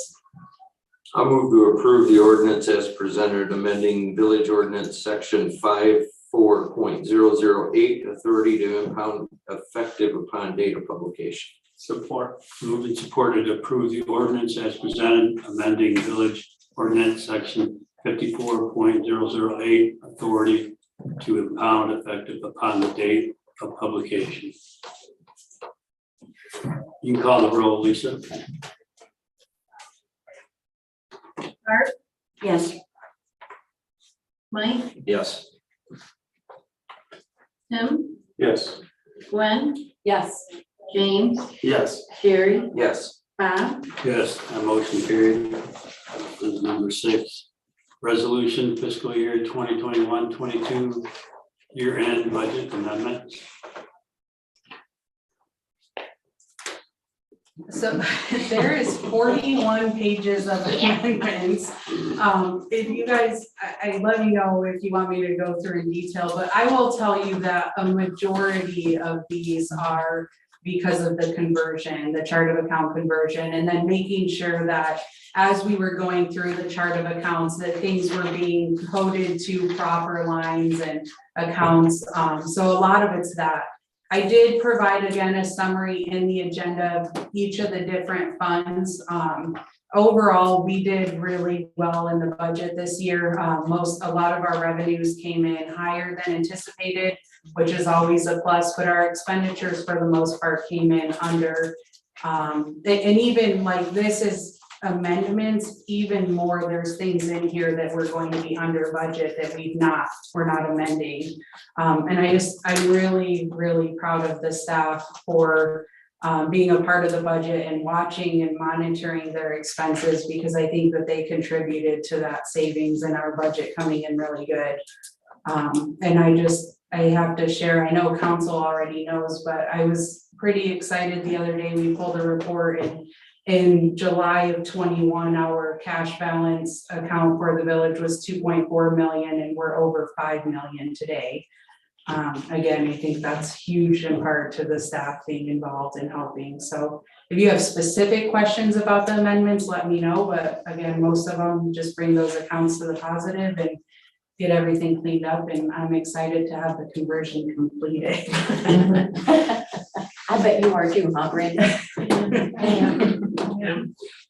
I'll move to approve the ordinance as presented, amending village ordinance section 54.008, authority to impound effective upon date of publication. Support. Moved and supported to approve the ordinance as presented, amending village ordinance section 54.008, authority to impound effective upon the date of publication. You can call the roll, Lisa. Barb, Yes. Mike, Yes. Tim, Yes. Gwen, Yes. James, Yes. Jerry, Yes. Bob, Yes, that motion carried. This is number 6, resolution fiscal year 2021-22 year-end budget amendment. So there is 41 pages of amendments. If you guys, I let you know if you want me to go through in detail, but I will tell you that a majority of these are because of the conversion, the chart of account conversion, and then making sure that as we were going through the chart of accounts, that things were being coded to proper lines and accounts. So a lot of it's that. I did provide again a summary in the agenda of each of the different funds. Overall, we did really well in the budget this year. A lot of our revenues came in higher than anticipated, which is always a plus, but our expenditures for the most part came in under. And even like this is amendments, even more, there's things in here that we're going to be under budget that we're not amending. And I'm really, really proud of the staff for being a part of the budget and watching and monitoring their expenses, because I think that they contributed to that savings in our budget coming in really good. And I have to share, I know council already knows, but I was pretty excited the other day. We pulled a report, and in July of 21, our cash balance account for the village was 2.4 million, and we're over 5 million today. Again, I think that's huge in part to the staff being involved in helping. So if you have specific questions about the amendments, let me know. But again, most of them just bring those accounts to the positive, and get everything cleaned up, and I'm excited to have the conversion completed. I bet you are too, huh, Brenda?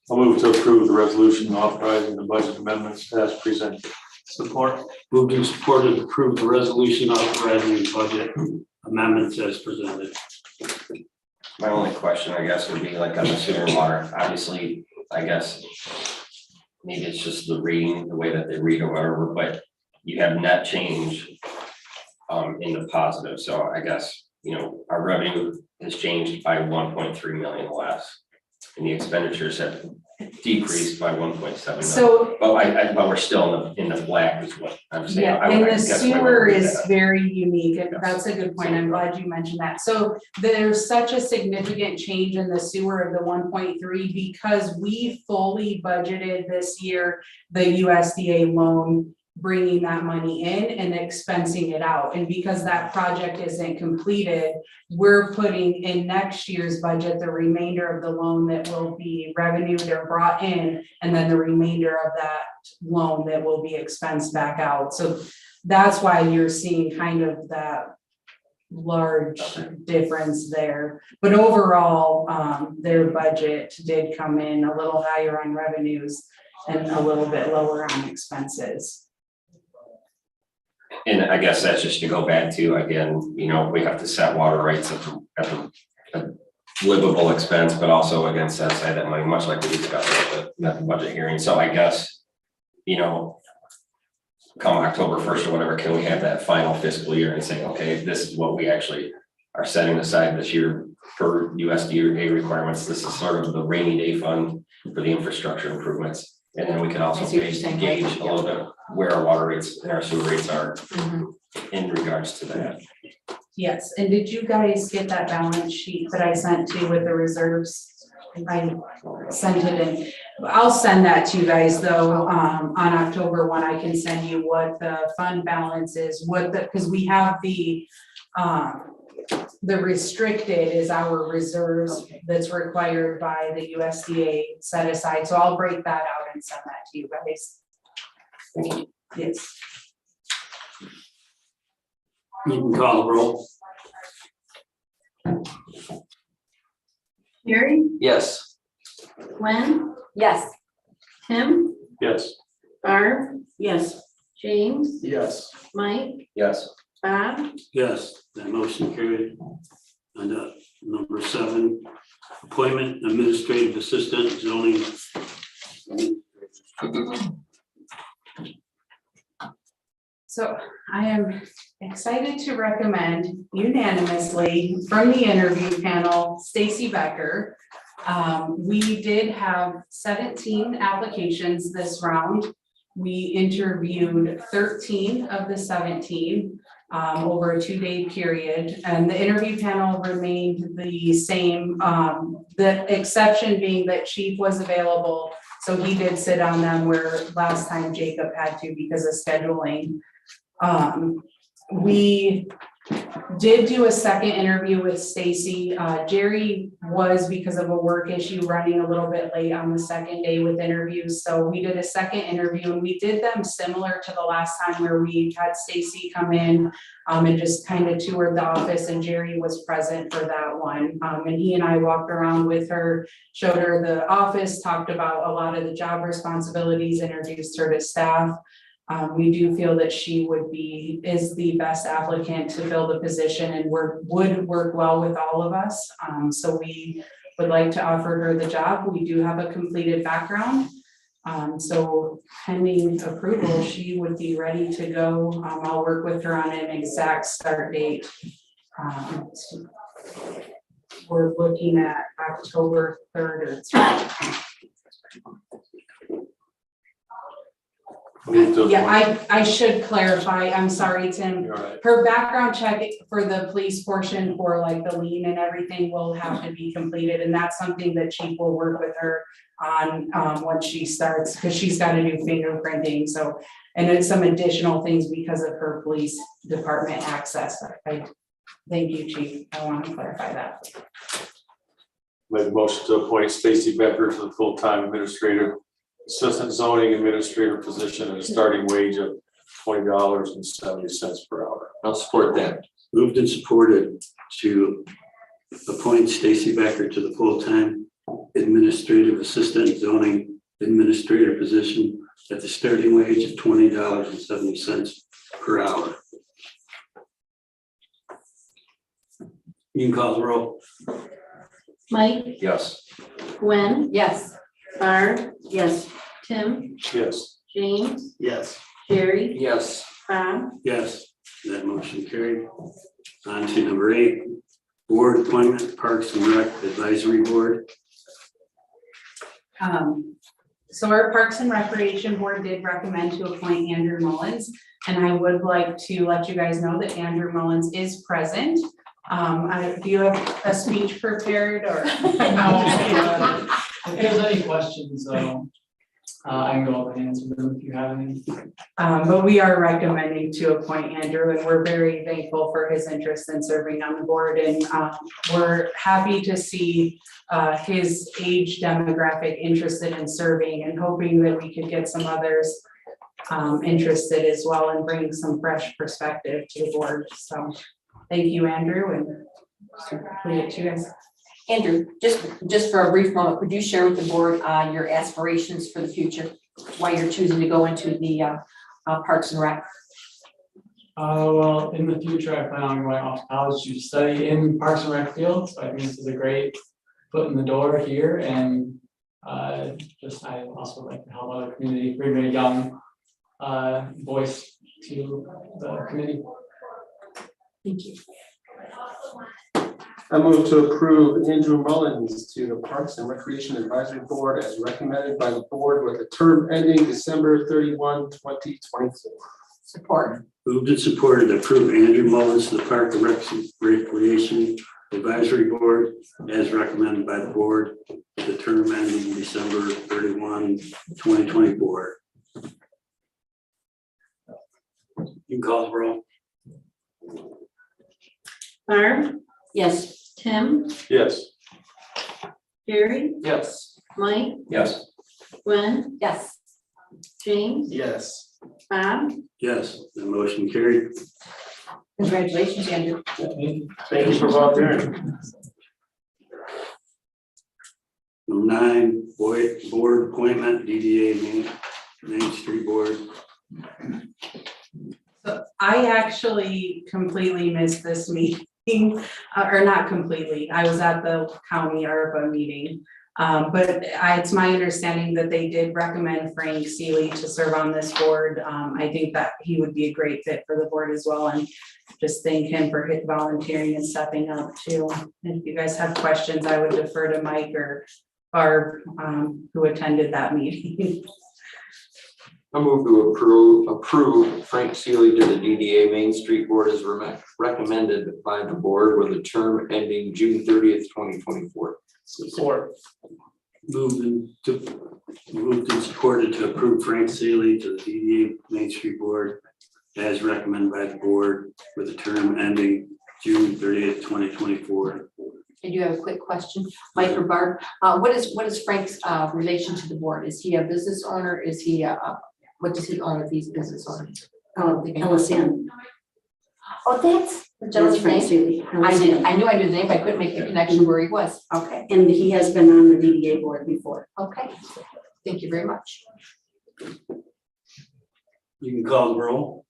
I'll move to approve the resolution authorizing the budget amendments as presented. Support. Moved and supported to approve the resolution authorizing the budget amendments as presented. My only question, I guess, would be like on the sewer and water, obviously, I guess. Maybe it's just the reading, the way that they read or whatever, but you have net change in the positive, so I guess, you know, our revenue has changed by 1.3 million less. And the expenditures have decreased by 1.7 million. So, But we're still in the black is what I'm saying. yeah, I and would the guess my sewer word is that. very unique, and that's a good point, I'm glad you mentioned that. So there's such a significant change in the sewer of the 1.3 because we fully budgeted this year the USDA loan, bringing that money in and expensing it out. And because that project isn't completed, we're putting in next year's budget the remainder of the loan that will be revenued or brought in, and then the remainder of that loan that will be expensed back out. So that's why you're seeing kind of that large difference there. But overall, their budget did come in a little higher on revenues and a little bit lower on expenses. And I guess that's just to go back to, again, you know, we have to set water rates at a livable expense, but also again, set aside that money, much like we discussed at the budget hearing. So I guess, you know, come October 1st or whatever, can we have that final fiscal year and say, okay, this is what we actually are setting aside this year for USDA requirements. This is sort of the rainy day fund for the infrastructure improvements. And then we can also I see what you're saying. gauge a little bit where our water rates and our sewer rates are Mhm. in regards to that. Yes, and did you guys get that balance sheet that I sent to you with the reserves? I sent it in. I'll send that to you guys though, on October 1, I can send you what the fund balance is, because we have the restricted is our reserves that's required by the USDA set aside. So I'll break that out and send that to you guys. Yes. You can call the roll. Carrie, Yes. Gwen, Yes. Tim, Yes. Barb, Yes. James, Yes. Mike, Yes. Bob, Yes, that motion carried. And number 7, appointment administrative assistant zoning. So I am excited to recommend unanimously from the interview panel, Stacy Becker. We did have 17 applications this round. We interviewed 13 of the 17 over a 2-day period, and the interview panel remained the same. The exception being that Chief was available, so he did sit on them where last time Jacob had to because of scheduling. We did do a second interview with Stacy. Jerry was, because of a work issue, running a little bit late on the second day with interviews. So we did a second interview and we did them similar to the last time where we had Stacy come in and just kind of toured the office, and Jerry was present for that one. And he and I walked around with her, showed her the office, talked about a lot of the job responsibilities, introduced her to staff. We do feel that she is the best applicant to fill the position and would work well with all of us. So we would like to offer her the job. We do have a completed background. So pending approval, she would be ready to go. I'll work with her on an exact start date. We're looking at October 3rd. Yeah, I should clarify, I'm sorry, Tim. You're right. Her background check for the police portion for like the lien and everything will have to be completed, and that's something that Chief will work with her on once she starts, because she's got to do fingerprinting, so, and then some additional things because of her police department access. Thank you, Chief, I want to clarify that. Make a motion to appoint Stacy Becker to the full-time administrative assistant zoning administrator position at a starting wage of $20.70 per hour. I'll support that. Moved and supported to appoint Stacy Becker to the full-time administrative assistant zoning administrator position at the starting wage of $20.70 per hour. You can call the roll. Mike, Yes. Gwen, Yes. Barb, Yes. Tim, Yes. James, Yes. Jerry, Yes. Bob, Yes, that motion carried. On to number 8, board appointment, Parks and Rec Advisory Board. So our Parks and Recreation Board did recommend to appoint Andrew Mullins, and I would like to let you guys know that Andrew Mullins is present. Do you have a speech prepared or? If there's any questions, I can go up and answer them if you have any. But we are recommending to appoint Andrew, and we're very thankful for his interest in serving on the board, and we're happy to see his age demographic interested in serving, and hoping that we could get some others interested as well and bring some fresh perspective to the board. So thank you, Andrew, and leave it to you guys. Andrew, just for a brief moment, could you share with the board your aspirations for the future? Why you're choosing to go into the Parks and Rec? Well, in the future, I plan on going off to college to study in Parks and Rec field, so I think this is a great foot in the door here, and I also like to help out the community, bring a young voice to the committee. Thank you. I move to approve Andrew Mullins to the Parks and Recreation Advisory Board as recommended by the board with a term ending December 31, 2024. Support. Moved and supported to approve Andrew Mullins to the Park and Recreation Advisory Board as recommended by the board, the term ending December 31, 2024. You can call the roll. Barb, Yes. Tim, Yes. Jerry, Yes. Mike, Yes. Gwen, Yes. James, Yes. Bob, Yes, the motion carried. Congratulations, Andrew. Thank you for volunteering. Number 9, board appointment, DDA Main Street Board. So I actually completely missed this meeting, or not completely. I was at the county ARPA meeting. But it's my understanding that they did recommend Frank Seeley to serve on this board. I think that he would be a great fit for the board as well, and just thank him for volunteering and stepping up too. And if you guys have questions, I would defer to Mike or Barb, who attended that meeting. I move to approve Frank Seeley to the DDA Main Street Board as recommended by the board with a term ending June 30th, 2024. Support. Moved and supported to approve Frank Seeley to the DDA Main Street Board as recommended by the board with a term ending June 30th, 2024. I do have a quick question, Mike or Barb. What is Frank's relation to the board? Is he a business owner? Is he what does he own if he's a business owner? LSN. Oh, that's the That's gentleman's Frank name. Seeley. I knew I knew the name, but I couldn't make the connection where he was. Okay, And he has been on the DDA board before. okay. Thank you very much. You can call the roll.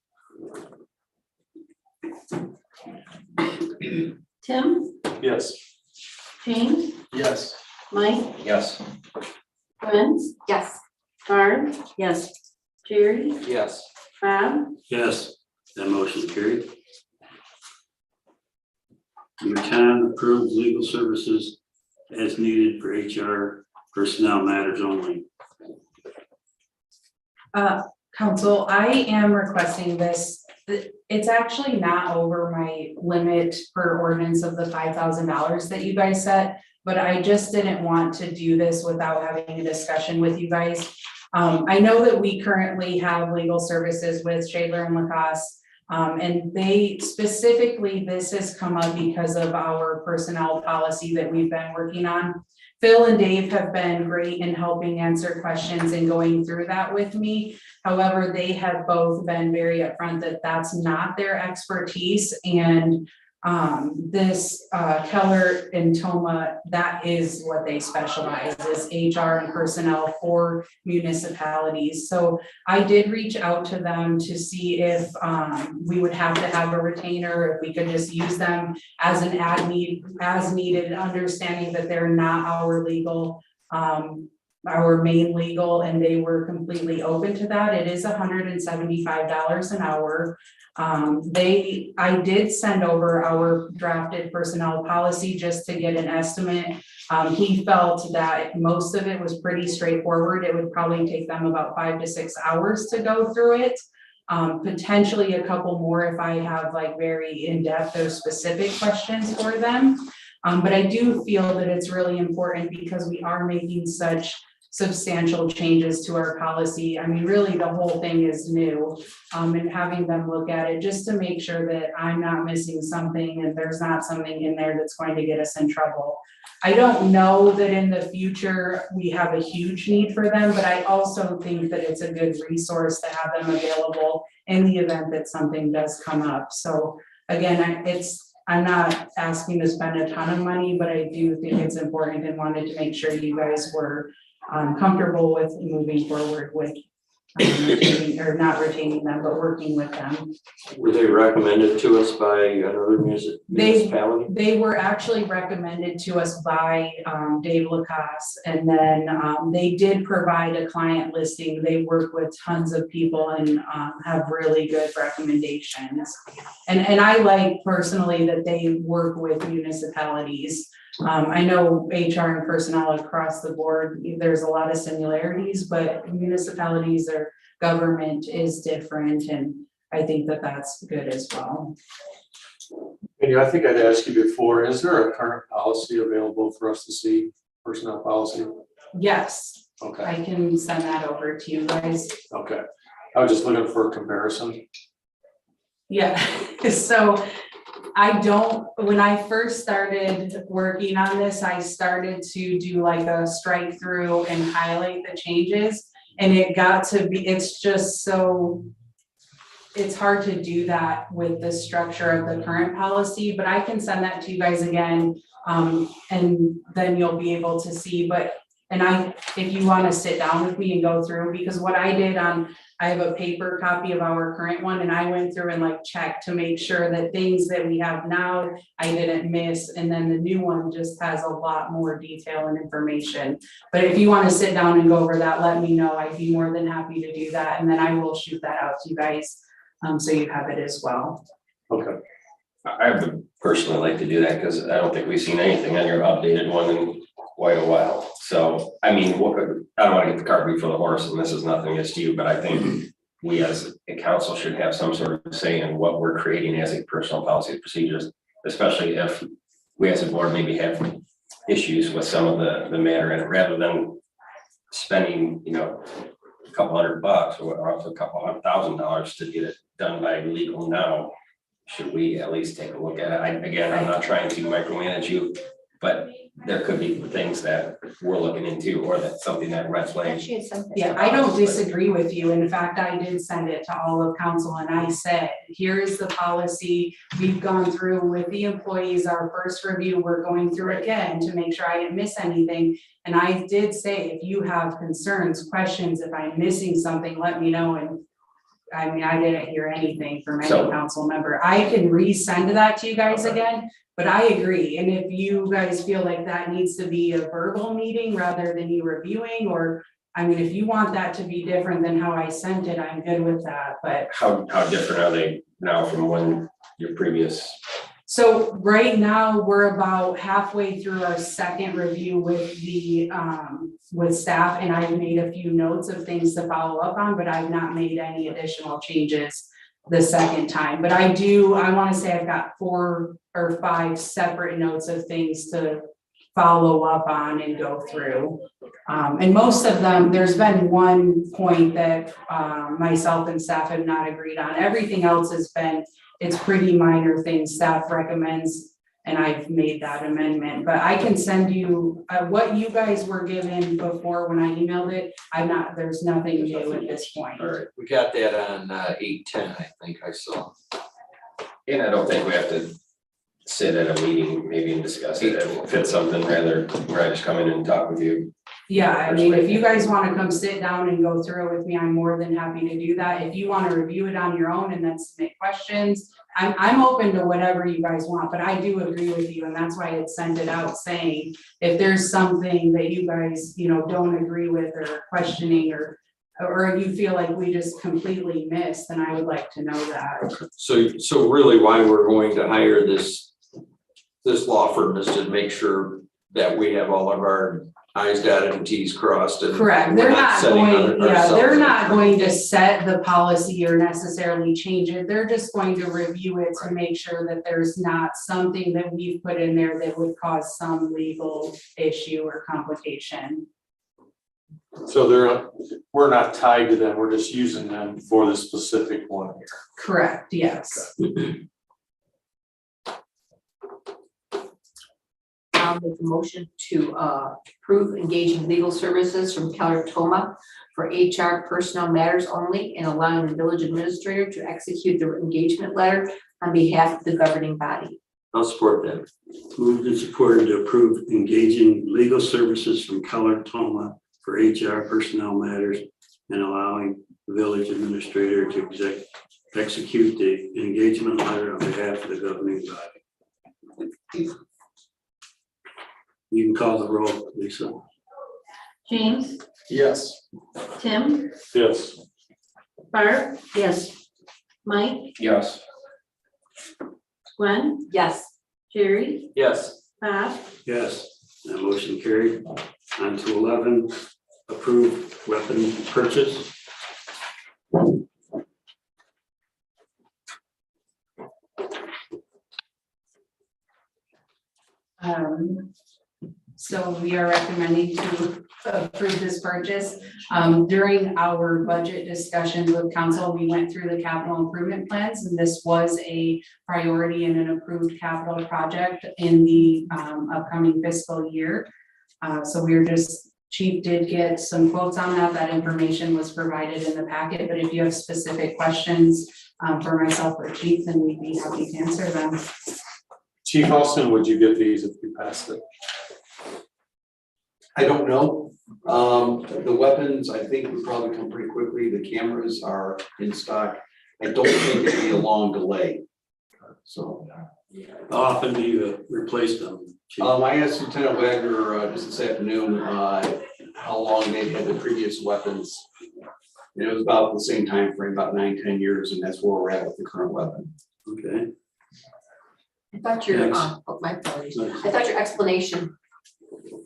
Tim, Yes. James, Yes. Mike, Yes. Gwen, Yes. Barb, Yes. Jerry, Yes. Bob, Yes, that motion carried. Number 10, approves legal services as needed for HR personnel matters only. Council, I am requesting this. It's actually not over my limit per ordinance of the $5,000 that you guys set, but I just didn't want to do this without having a discussion with you guys. I know that we currently have legal services with Shadler and Lacoste, and they specifically, this has come up because of our personnel policy that we've been working on. Phil and Dave have been great in helping answer questions and going through that with me. However, they have both been very upfront that that's not their expertise, and this Keller and Toma, that is what they specialize, is HR and personnel for municipalities. So I did reach out to them to see if we would have to have a retainer, if we could just use them as an as needed, understanding that they're not our legal, our main legal, and they were completely open to that. It is $175 an hour. I did send over our drafted personnel policy just to get an estimate. He felt that most of it was pretty straightforward. It would probably take them about 5 to 6 hours to go through it. Potentially a couple more if I have like very in-depth or specific questions for them. But I do feel that it's really important because we are making such substantial changes to our policy. I mean, really, the whole thing is new. And having them look at it just to make sure that I'm not missing something and there's not something in there that's going to get us in trouble. I don't know that in the future we have a huge need for them, but I also think that it's a good resource to have them available in the event that something does come up. So again, I'm not asking to spend a ton of money, but I do think it's important and wanted to make sure you guys were comfortable with moving forward with retaining, or not retaining them, but working with them. Were they recommended to us by another municipality? They were actually recommended to us by Dave Lacasse, and then they did provide a client listing. They work with tons of people and have really good recommendations. And I like personally that they work with municipalities. I know HR and personnel across the board, there's a lot of similarities, but municipalities or government is different, and I think that that's good as well. And I think I'd asked you before, is there a current policy available for us to see, personnel policy? Yes, Okay, I can send that over to you guys. okay. I was just looking for a comparison. Yeah, so when I first started working on this, I started to do like a strike through and highlight the changes. And it got to be, it's just so, it's hard to do that with the structure of the current policy, but I can send that to you guys again. And then you'll be able to see, if you want to sit down with me and go through, because what I did I have a paper copy of our current one, and I went through and like checked to make sure that things that we have now, I didn't miss. And then the new one just has a lot more detail and information. But if you want to sit down and go over that, let me know. I'd be more than happy to do that. And then I will shoot that out to you guys, so you have it as well. Okay. I would personally like to do that because I don't think we've seen anything on your updated one in quite a while. So, I mean, I don't want to get the cart before the horse, and this is nothing against you, but I think we as a council should have some sort of say in what we're creating as a personal policy and procedures, especially if we as a board maybe have issues with some of the matter, and rather than spending, a couple $100 or up to a couple $1,000 to get it done by legal now, should we at least take a look at it? I'm not trying to micromanage you, but there could be things that we're looking into, or that's something that red flag. Yeah, I don't disagree with you. In fact, I did send it to all of council, and I said, here's the policy. We've gone through with the employees, our first review, we're going through again to make sure I didn't miss anything. And I did say, if you have concerns, questions, if I'm missing something, let me know. And I mean, I didn't hear anything from any council member. I can resend that to you guys again. But I agree, and if you guys feel like that needs to be a verbal meeting rather than you reviewing, or, I mean, if you want that to be different than how I sent it, I'm good with that, but. How different are they now from when your previous? So right now, we're about halfway through our second review with the, with staff, and I've made a few notes of things to follow up on, but I've not made any additional changes the second time. But I want to say I've got 4 or 5 separate notes of things to follow up on and go through. And most of them, there's been one point that myself and staff have not agreed on. Everything else has been, it's pretty minor things. Staff recommends And I've made that amendment, but I can send you, what you guys were given before when I emailed it. There's nothing new at this point. All right, we got that on 8/10, I think I saw. And I don't think we have to sit at a meeting maybe and discuss it. If it's something rather, where I just come in and talk with you. Yeah, I mean, if you guys wanna come sit down and go through it with me, I'm more than happy to do that. If you wanna review it on your own and then submit questions, I'm open to whatever you guys want, but I do agree with you, and that's why I sent it out saying, if there's something that you guys, don't agree with or questioning or you feel like we just completely missed, then I would like to know that. So really why we're going to hire this law firm is to make sure that we have all of our I's dotted and T's crossed and. Correct, we're they're not up. going to set the policy or necessarily change it, they're just going to review it to make sure that there's not something that we've put in there that would cause some legal issue or complication. So we're not tied to them, we're just using them for the specific one here. Correct, yes. I'll make a motion to approve engaging legal services from Keller Toma for HR personnel matters only and allowing the village administrator to execute the engagement letter on behalf of the governing body. I'll support that. Moved and supported to approve engaging legal services from Keller Toma for HR personnel matters and allowing the village administrator to execute the engagement letter on behalf of the governing body. You can call the roll, Lisa. James, Yes. Tim, Yes. Barb, Yes. Mike, Yes. Gwen, Yes. Jerry, Yes. Bob, Yes, that motion carried. On to 11, approve weapon purchase. So we are recommending to approve this purchase. During our budget discussions with council, we went through the capital improvement plans, and this was a priority and an approved capital project in the upcoming fiscal year. So Chief did get some quotes on that. That information was provided in the packet, but if you have specific questions for myself or Chief, then we'd be happy to answer them. Chief, how soon would you get these if you passed it? I don't know. The weapons, I think would probably come pretty quickly. The cameras are in stock. I don't think it'd be a long delay. So. How often do you replace them, Chief? I asked Lieutenant Wagner just this afternoon, how long they had the previous weapons. And it was about the same time frame, about 9-10 years, and that's where we're at with the current weapon. Okay. I thought your, my apologies. I thought your explanation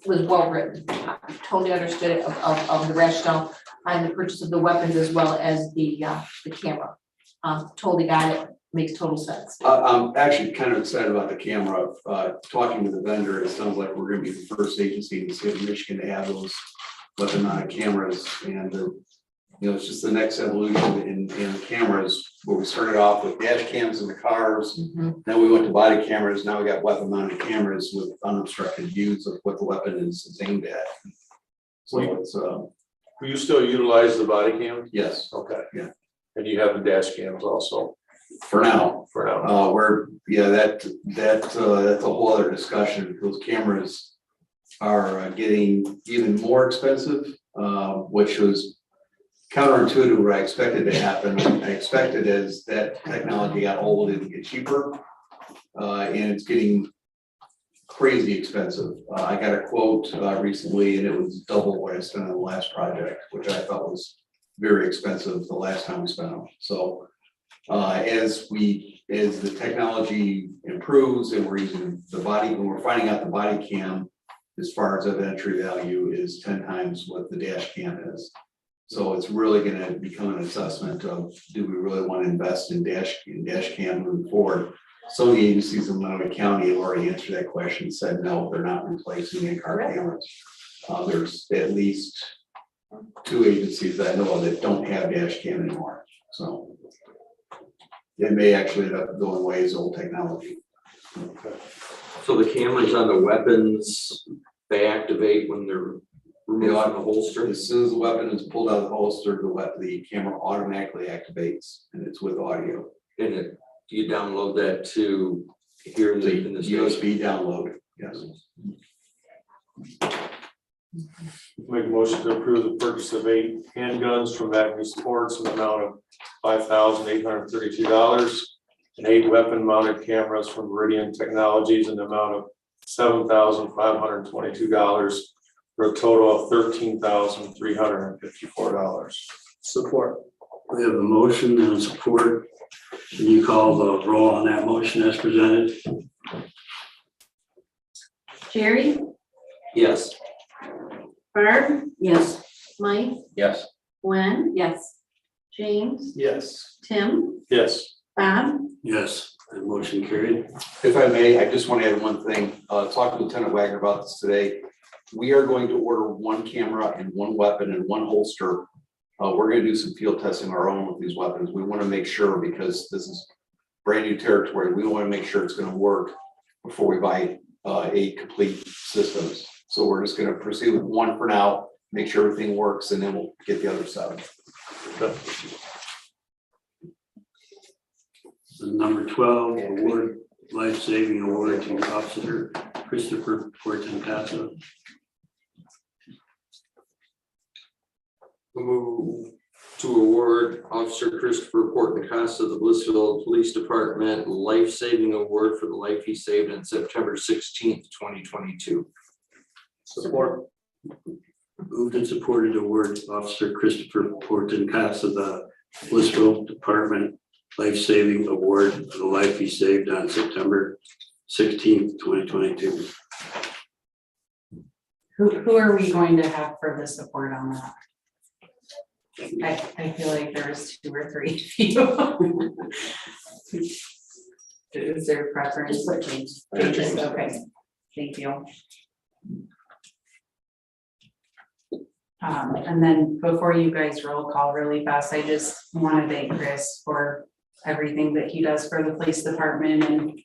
was well written. I totally understood it of the rationale on the purchase of the weapons as well as the camera. Totally got it. Makes total sense. I'm actually kind of excited about the camera. Talking to the vendor, it sounds like we're going to be the first agency in the state of Michigan to have those weapon-mounted cameras, and it's just the next evolution in cameras, where we started off with dash cams in the cars, then we went to body cameras, now we got weapon-mounted cameras with unobstructed views of what the weapon is aimed at. So it's Will you still utilize the body cam? yes, Okay. Yeah. And you have the dash cams also? for now. That's a whole other discussion. Those cameras are getting even more expensive, which was counterintuitive what I expected to happen. I expected as that technology got old, it would get cheaper, and it's getting crazy expensive. I got a quote recently, and it was double what I spent on the last project, which I thought was very expensive the last time we spent them. So as the technology improves and we're using the body, when we're finding out the body cam, as far as evidentiary value, is 10 times what the dash cam is. So it's really going to become an assessment of, do we really want to invest in dash cam moving forward? Some of the agencies in Monterey County have already answered that question and said, no, they're not replacing in-car cameras. There's at least 2 agencies that I know of that don't have dash cam anymore. So it may actually end up going away as old technology. So the cameras on the weapons, they activate when they're removed from the holster? As soon as the weapon is pulled out of the holster, the camera automatically activates and it's with audio. And it, you download that to here in the station? USB download, yes. Make a motion to approve the purchase of 8 handguns from Acme Sports in the amount of $5,832 and 8 weapon mounted cameras from Meridian Technologies in the amount of $7,522 for a total of $13,354. Support. We have a motion and support. Can you call the roll on that motion as presented? Jerry, Yes. Barb, Yes. Mike, Yes. Gwen, Yes. James, Yes. Tim, Yes. Bob, Yes, that motion carried. If I may, I just want to add one thing. Talked to Lieutenant Wagner about this today. We are going to order 1 camera and 1 weapon and 1 holster. We're going to do some field testing of our own with these weapons. We want to make sure, because this is brand new territory, we want to make sure it's going to work before we buy 8 complete systems. So we're just going to proceed with 1 for now, make sure everything works, and then we'll get the other 7. Number 12, award life-saving award to Officer Christopher Portancasa. Move to award Officer Christopher Portancasa, the Blissfield Police Department, life-saving award for the life he saved on September 16th, 2022. Support. Moved and supported to award Officer Christopher Portancasa the Blissfield Department life-saving award for the life he saved on September 16th, 2022. Who are we going to have for the support on that? I feel like there was 2 or 3 people. Is there a preference? Just put James. James, okay, thank you. And then before you guys roll call really fast, I just want to thank Chris for everything that he does for the police department and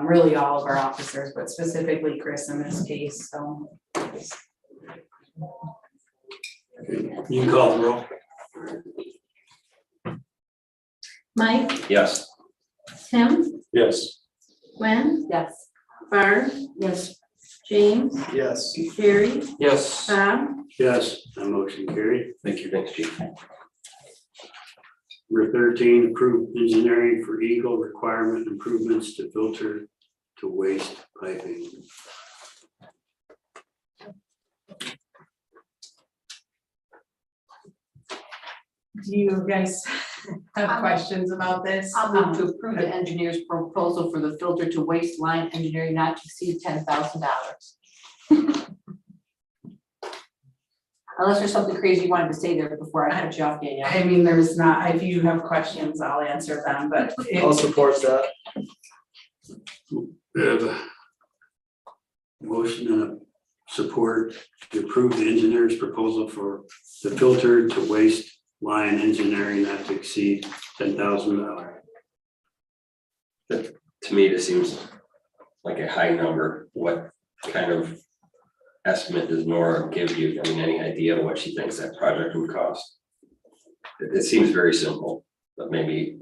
really all of our officers, but specifically Chris in this case, so. You can call the roll. Mike, Yes. Tim, Yes. Gwen, Yes. Barb, Yes. James, Yes. Jerry, Yes. Bob, Yes, that motion carried. Thank you. Thanks, Chief. Number 13, approved engineering for Eagle requirement improvements to filter to waste piping. Do you guys have questions about this? I'll move to approve the engineer's proposal for the filter to waste line engineering not to exceed $10,000. Unless there's something crazy you wanted to say there before I cut you off, Danielle. I mean, there's not, if you have questions, I'll answer them, but I'll it- support that. We have a motion and a support to approve the engineer's proposal for the filter to waste line engineering not to exceed $10,000. To me, this seems like a high number. What kind of estimate does Nora give you? I mean, any idea what she thinks that project would cost? It seems very simple, but maybe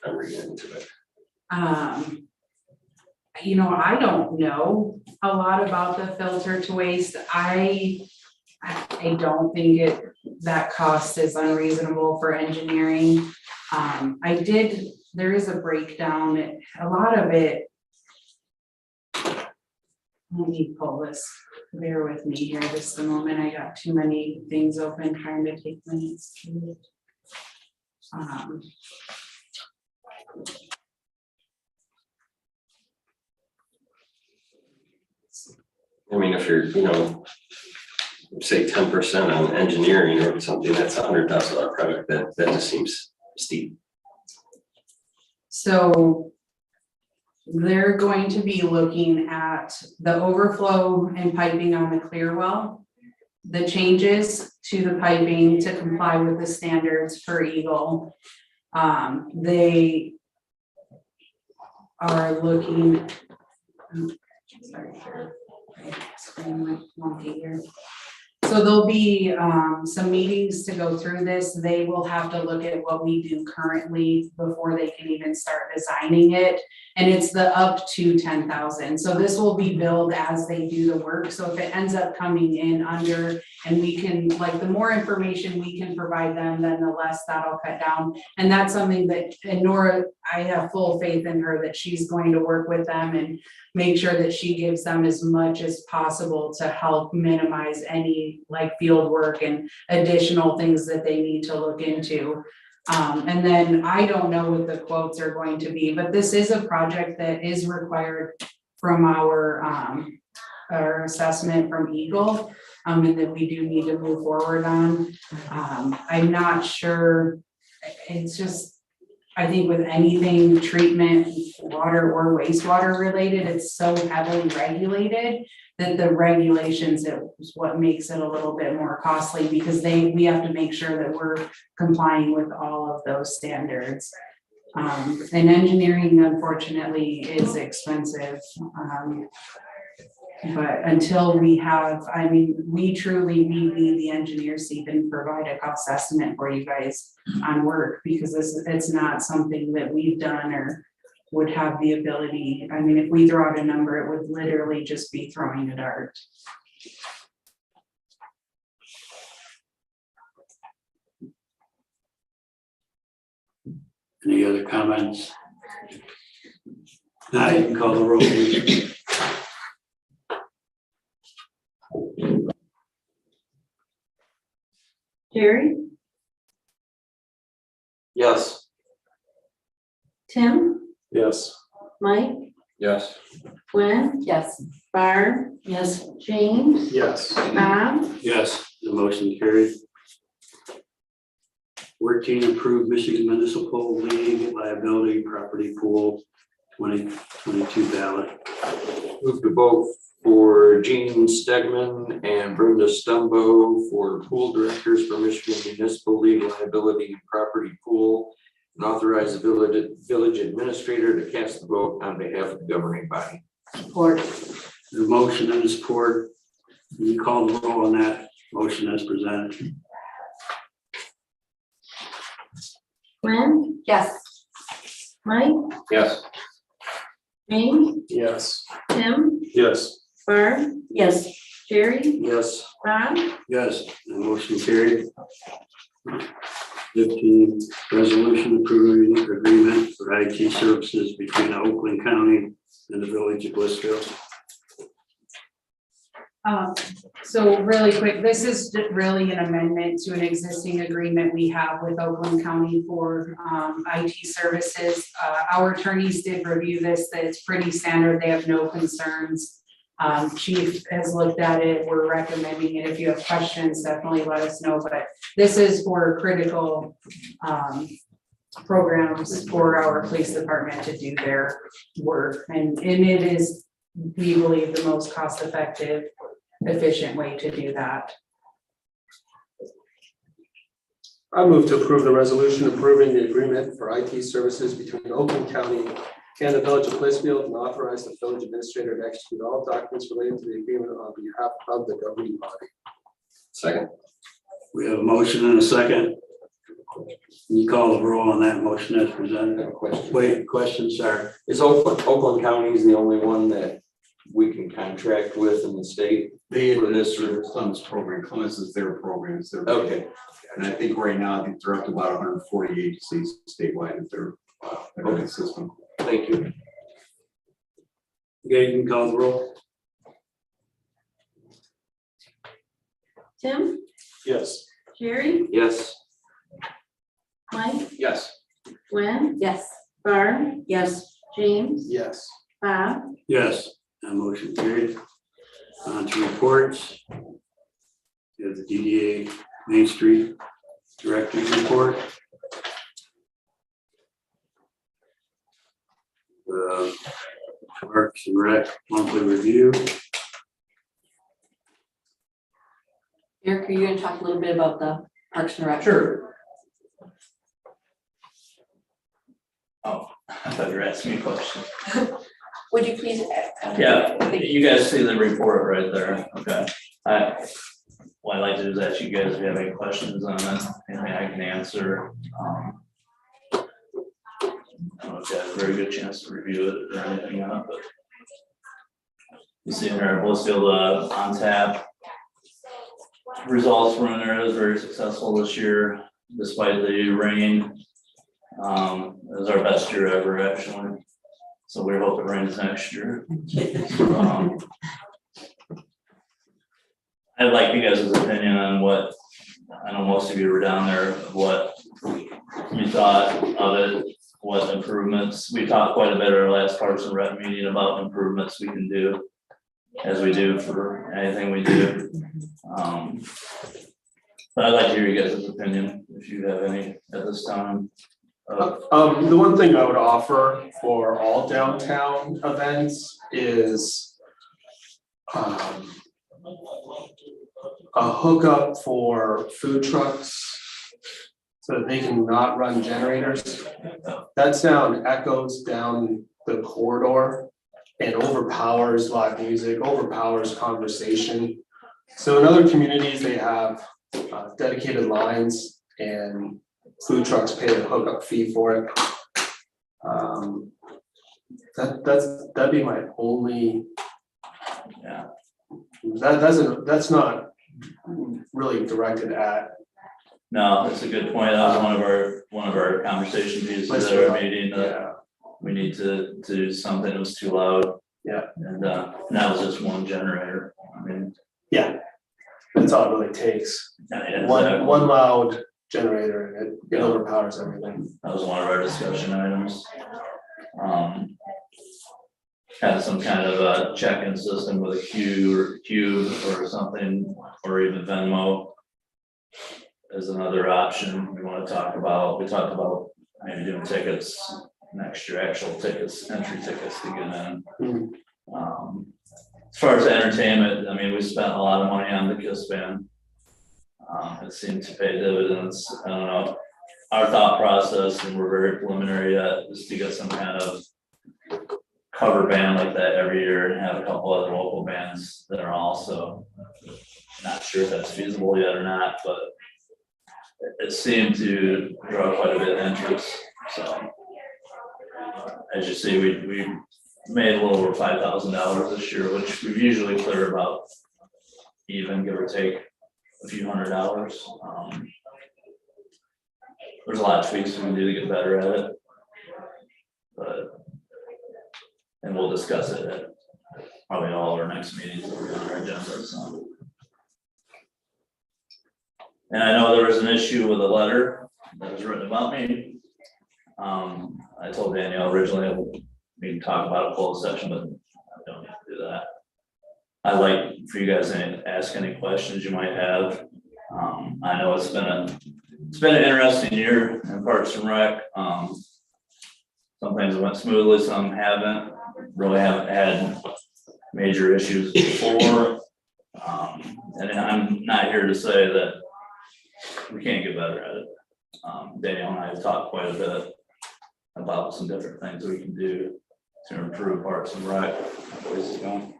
I'm reading into it. you know, I don't know a lot about the filter to waste. I don't think that cost is unreasonable for engineering. There is a breakdown, a lot of it. Let me pull this, bear with me here just a moment. I got too many things open trying to take minutes. I mean, if you're, say 10% on engineering or something, that's $100,000 project, that just seems steep. So they're going to be looking at the overflow and piping on the clear well, the changes to the piping to comply with the standards for Eagle. They are looking. Sorry, screen went wonky here. So there'll be some meetings to go through this. They will have to look at what we do currently before they can even start designing it. And it's the up to 10,000. So this will be billed as they do the work. So if it ends up coming in under, and we can, like, the more information we can provide them, then the less that'll cut down. And that's something that, and Nora, I have full faith in her that she's going to work with them and make sure that she gives them as much as possible to help minimize any like field work and additional things that they need to look into. And then I don't know what the quotes are going to be, but this is a project that is required from our assessment from Eagle, and that we do need to move forward on. I'm not sure, it's just, I think with anything treatment, water or wastewater related, it's so heavily regulated that the regulations is what makes it a little bit more costly, because we have to make sure that we're complying with all of those standards. And engineering, unfortunately, is expensive. But until we have, I mean, we need the engineers to even provide a cost estimate for you guys on work, because it's not something that we've done or would have the ability. I mean, if we throw out a number, it would literally just be throwing a dart. Any other comments? Now you can call the roll, please. Jerry, Yes. Tim, Yes. Mike, Yes. Gwen, Yes. Barb, Yes. James, Yes. Bob, Yes, the motion carried. 14, approved Michigan Municipal League Liability Property Pool 2022 ballot. Move to vote for Gene Stegman and Brenda Stumbo for pool directors for Michigan Municipal League Liability and Property Pool, and authorize the village administrator to cast the vote on behalf of the governing body. Support. The motion and support. You call the roll on that motion as presented. Gwen, Yes. Mike, Yes. James, Yes. Tim, Yes. Barb, Yes. Jerry, Yes. Bob, Yes, the motion carried. 15, resolution approving agreement for IT services between Oakland County and the village of Blissfield. So really quick, this is really an amendment to an existing agreement we have with Oakland County for IT services. Our attorneys did review this, that it's pretty standard, they have no concerns. Chief has looked at it, we're recommending it. If you have questions, definitely let us know, but this is for critical programs for our police department to do their work. And it is, we believe, the most cost-effective, efficient way to do that. I move to approve the resolution approving the agreement for IT services between Oakland County and the village of Blissfield, and authorize the village administrator to execute all documents related to the agreement on behalf of the governing body. Second. We have a motion and a second. You call the roll on that motion as I presented. have a question. Wait, question, sir. Is Oakland County is the only one that we can contract with in the state? They For this administer the Clemens program. Clemens is their program. It's their. Okay. And I think right now, I think they're up to about 140 agencies statewide in their okay system. Thank you. Okay, you can call the roll. Tim, Yes. Jerry, Yes. Mike, Yes. Gwen, Yes. Barb, Yes. James, Yes. Bob, Yes, that motion carried. On to reports. We have the DDA Main Street Director's Report. Parks and Rec monthly review. Eric, are you gonna talk a little bit about the Parks and Rec? Sure. Oh, thought you were asking me a question. Would you please? Yeah, you guys see the report right there, okay. What I'd like to do is ask you guys if you have any questions on it, anything I can answer. I don't know if you had a very good chance to review it or anything on it, but. You see in there, Blissfield on tap. Results from there is very successful this year, despite the rain. It was our best year ever, actually. So we hope it rains next year. I'd like you guys' opinion on what, I know most of you were down there, what you thought of it, what improvements. We talked quite a bit at our last Parks and Rec meeting about improvements we can do, as we do for anything we do. But I'd like to hear you guys' opinion, if you have any at this time. The one thing I would offer for all downtown events is a hookup for food trucks so that they can not run generators. That sound echoes down the corridor and overpowers live music, overpowers conversation. So in other communities, they have dedicated lines and food trucks pay a hookup fee for it. That'd be my only. Yeah. That's not really directed at. No, that's a good point. That was one of our conversation pieces at our meeting. Yeah. We need to do something that was too loud. Yeah. And that was just one generator. I mean. Yeah. That's all it really takes. Yeah, One loud generator and it overpowers everything. That was one of our discussion items. Had some kind of a check-in system with a cube or something, or even Venmo is another option we want to talk about. We talked about maybe doing tickets next year, actual tickets, entry tickets to get in. As far as entertainment, I mean, we spent a lot of money on the Kiss band. It seemed to pay dividends. I don't know. Our thought process, and we're very preliminary yet, is to get some kind of cover band like that every year and have a couple other local bands that are also, not sure if that's feasible yet or not, but it seemed to draw quite a bit of interest. So as you see, we made a little over $5,000 this year, which we've usually clear about even, give or take a few $100s. There's a lot of tweaks we can do to get better at it, and we'll discuss it at probably all of our next meetings that we're on our agenda. So. And I know there was an issue with a letter that was written about me. I told Danielle originally we can talk about a closed session, but I don't need to do that. I'd like for you guys to ask any questions you might have. I know it's been an interesting year in Parks and Rec. Some things went smoothly, some haven't. Really haven't had major issues before. And I'm not here to say that we can't get better at it. Danielle and I have talked quite a bit about some different things we can do to improve Parks and Rec. Where's it going?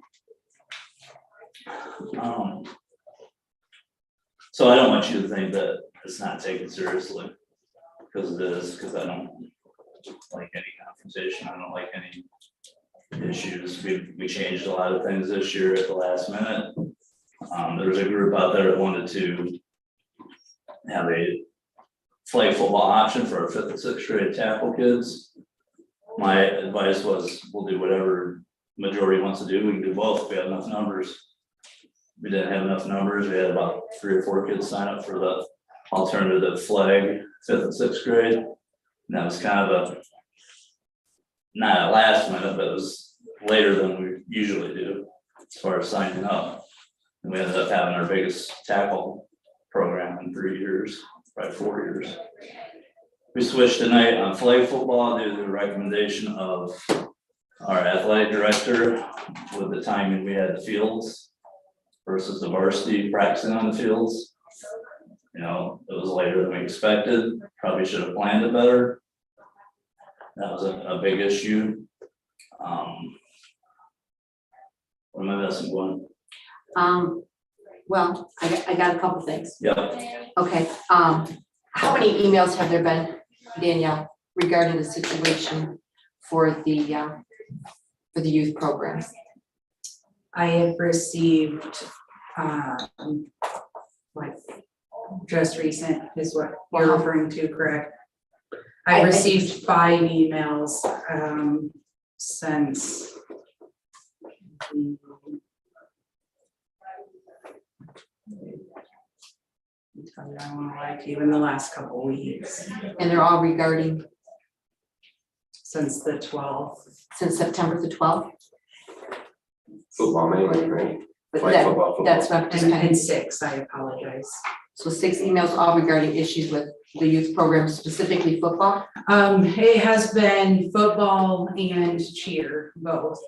So I don't want you to think that it's not taken seriously, because it is, because I don't like any confrontation. I don't like any issues. We changed a lot of things this year at the last minute. There was a group out there that wanted to have a flag football option for our 5th and 6th grade tackle kids. My advice was, we'll do whatever majority wants to do. We can do both if we have enough numbers. We didn't have enough numbers. We had about 3 or 4 kids sign up for the alternative flag 5th and 6th grade. And that was kind of not at last minute, but it was later than we usually do as far as signing up. And we ended up having our biggest tackle program in 3 years, probably 4 years. We switched tonight on flag football due to the recommendation of our athletic director with the timing we had the fields versus the varsity practicing on the fields. You know, it was later than we expected. Probably should have planned it better. That was a big issue. What am I missing, one? Well, I got a couple things. Yep, Okay, how many emails have there been, Danielle, regarding the situation for the youth programs? I have received, like, just recent is what you're referring to, correct? I received 5 emails, since. I don't wanna lie to you, in the last couple weeks, And they're all regarding since the 12th. since September the 12th? Football mainly, right? But Like football. that's what I'm just kind And of, 6, I apologize. so 6 emails all regarding issues with the youth program, specifically football? It has been football and cheer, both.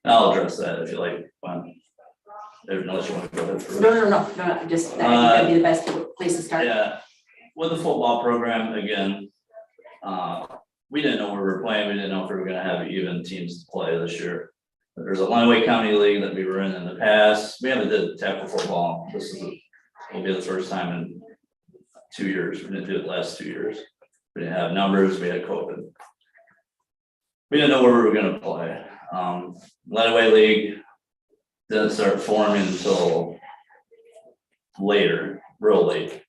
I'll address that if you like, fine. Unless you want to go ahead first. No, just, I think that'd be the best place to start. Yeah, with the football program, again, we didn't know where we were playing, we didn't know if we were gonna have even teams to play this year. There's a Lenawee County League that we were in the past, we haven't did tackle football, will be the first time in 2 years, we didn't do it the last 2 years. We didn't have numbers, we had COVID. We didn't know where we were gonna play. Lenawee League didn't start forming until later, real late.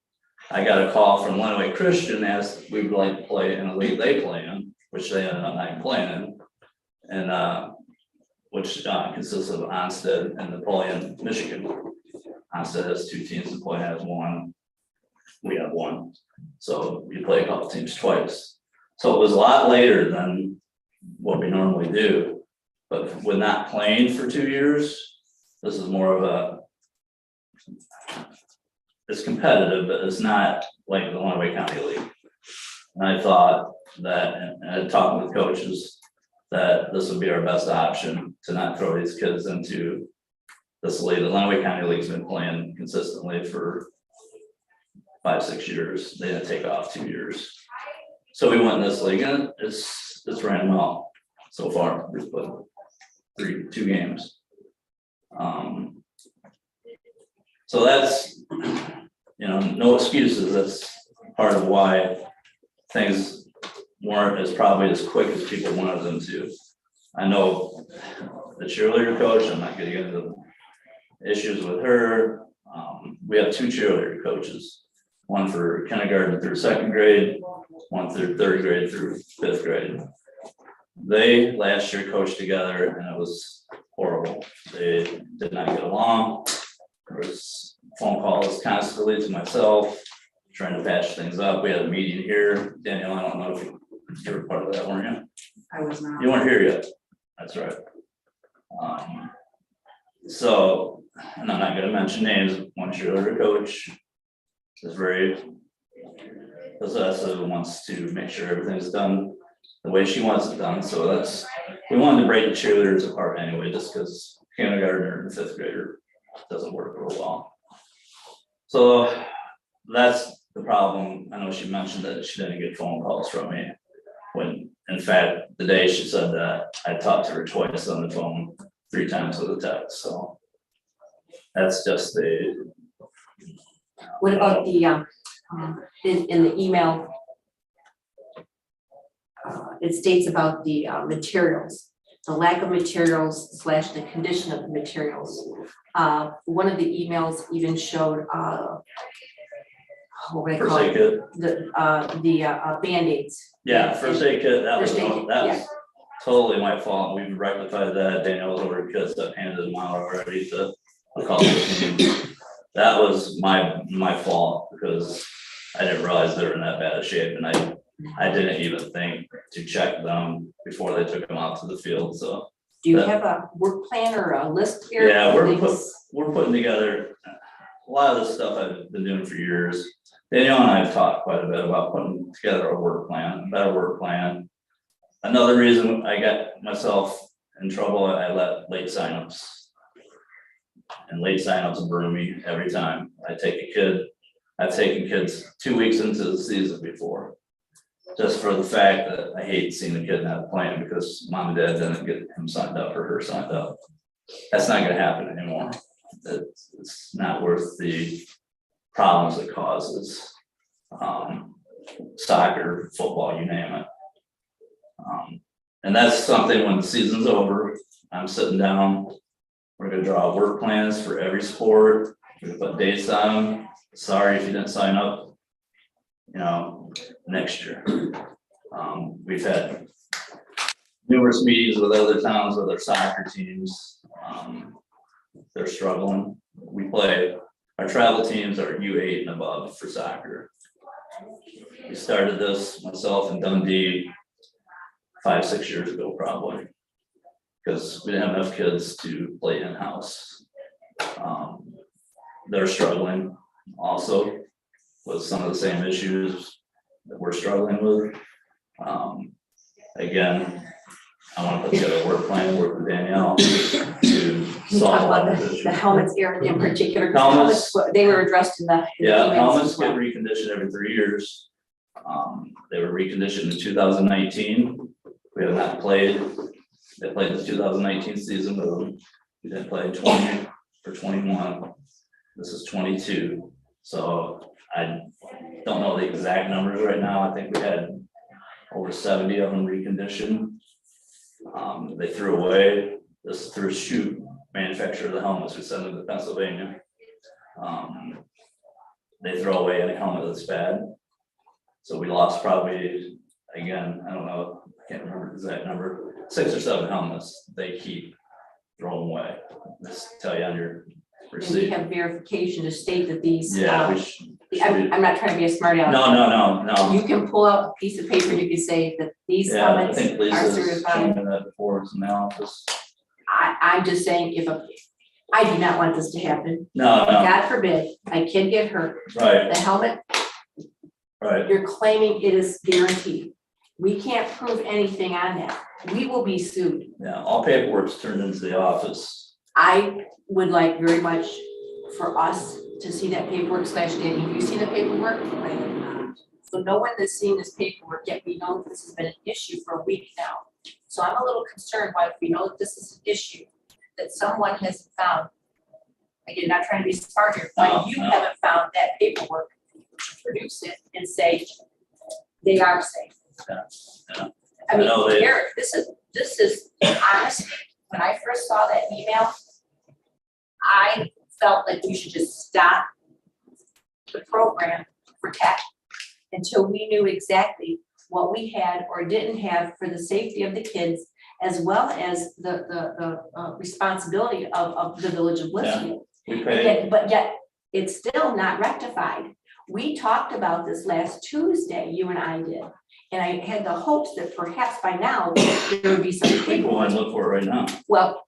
I got a call from Lenawee Christian, asked if we would like to play in a league they play in, which they ended up not playing in. And which consists of Onstead and Napoleon, Michigan. Onstead has 2 teams, Napoleon has 1. We have 1. So you play a couple teams twice. So it was a lot later than what we normally do. But with not playing for 2 years, this is more of it's competitive, but it's not like the Lenawee County League. And I thought that, and I talked with coaches, that this would be our best option to not throw these kids into this league. The Lenawee County League's been playing consistently for 5-6 years. They didn't take off 2 years. So we went in this league and it's ran well so far. We've played 2 games. So that's, no excuses. That's part of why things weren't as probably as quick as people wanted them to. I know the cheerleader coach, I'm not getting into issues with her. We have 2 cheerleader coaches, one for kindergarten through 2nd grade, one through 3rd grade through 5th grade. They last year coached together and it was horrible. They did not get along. There was phone calls constantly to myself, trying to patch things up. We had a meeting here. Danielle, I don't know if you were part of that, weren't you? I was not. You weren't here yet. That's right. So, and I'm not gonna mention names, one cheerleader coach is very possessive and wants to make sure everything's done the way she wants it done. So we wanted to break the cheerleaders apart anyway, just because kindergartner and 5th grader doesn't work real well. So that's the problem. I know she mentioned that she didn't get phone calls from me, when in fact, the day she said that, I talked to her twice on the phone, 3 times with a text, so. That's just What about the, in the email? It states about the materials, the lack of materials / the condition of the materials. One of the emails even showed, what would I first call aid it? kit. The Band-Aids. Yeah, first aid kit, that was First aid kit, yeah. totally my fault. We've rectified that. Danielle's ordered kits that handed them out already to a couple of teams. That was my fault because I didn't realize they were in that bad of shape, and I didn't even think to check them before they took them out to the field, so. Do you have a work plan or a list here? Yeah, of we're things? putting together a lot of this stuff I've been doing for years. Danielle and I have talked quite a bit about putting together a work plan, a better work plan. Another reason I got myself in trouble, I let late signups. And late signups burn me every time. I've taken kids 2 weeks into the season before. just for the fact that I hate seeing the kid not playing because mom and dad didn't get him signed up or her signed up. That's not gonna happen anymore. It's not worth the problems it causes. Soccer, football, you name it. And that's something when the season's over, I'm sitting down, we're gonna draw work plans for every sport, we're gonna put dates on them. Sorry if you didn't sign up, you know, next year. We've had numerous meetings with other towns, with their soccer teams. They're struggling. Our travel teams are U8 and above for soccer. We started this, myself and Dundee, 5-6 years ago probably, because we didn't have enough kids to play in-house. They're struggling also with some of the same issues that we're struggling with. Again, I want to put together a work plan, work with Danielle to You talk solve a lot about of the issues. helmets, Eric, in particular. 'cause Helmets. They were addressed in the. Yeah, emails helmets as well. get reconditioned every 3 years. They were reconditioned in 2019. We have not played. They played the 2019 season with them. We didn't play 20 or 21. This is 22. So I don't know the exact numbers right now. I think we had over 70 of them reconditioned. They threw away, this is through shoot manufacturer of the helmets, we send them to Pennsylvania. They throw away any helmet that's bad. So we lost probably, again, I don't know, I can't remember the exact number, 6 or 7 helmets they keep throwing away. Just tell you on your And we receipt. have verification to state that these. Yeah, we should. I'm not trying to be a smart aleck. No. You can pull out a piece of paper and you can say that these Yeah, I helmets think are Lisa's certified. shown me that before, it's in the office. I'm just saying, I do not want this to happen. No, God forbid, a kid get hurt. right, The helmet, right. you're claiming it is guaranteed. We can't prove anything on that. We will be sued. Yeah, all paperwork's turned into the office. I would like very much for us to see that paperwork. Danny, have you seen the paperwork? I have not. So no one has seen this paperwork yet. We know that this has been an issue for a week now. So I'm a little concerned why, if we know that this is an issue, that someone has found, again, not trying to be smart here, why you haven't found that paperwork, produce it and say they are safe. Yeah. I mean, I know they- Eric, this is honestly, when I first saw that email, I felt like we should just stop the program for tech until we knew exactly what we had or didn't have for the safety of the kids, as well as the responsibility of the village of Blissfield. We And pay, yet, but yet, it's still not rectified. We talked about this last Tuesday, you and I did, and I had the hopes that perhaps by now there would be some we go paperwork. and look for it right now. Well,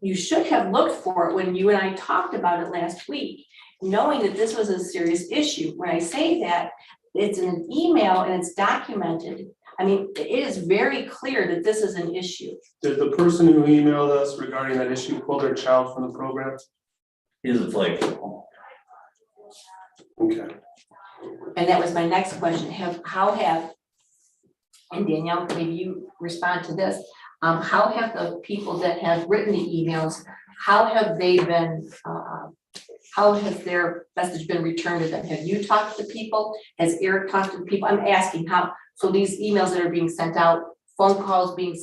you should have looked for it when you and I talked about it last week, knowing that this was a serious issue. When I say that, it's an email and it's documented. I mean, it is very clear that this is an issue. Did the person who emailed us regarding that issue pull their child from the program? He's a flag football. Okay. And that was my next question, and Danielle, maybe you respond to this, how have the people that have written the emails, how have they been, how has their message been returned to them? Have you talked to people? Has Eric talked to people? I'm asking how, so these emails that are being sent out, phone calls being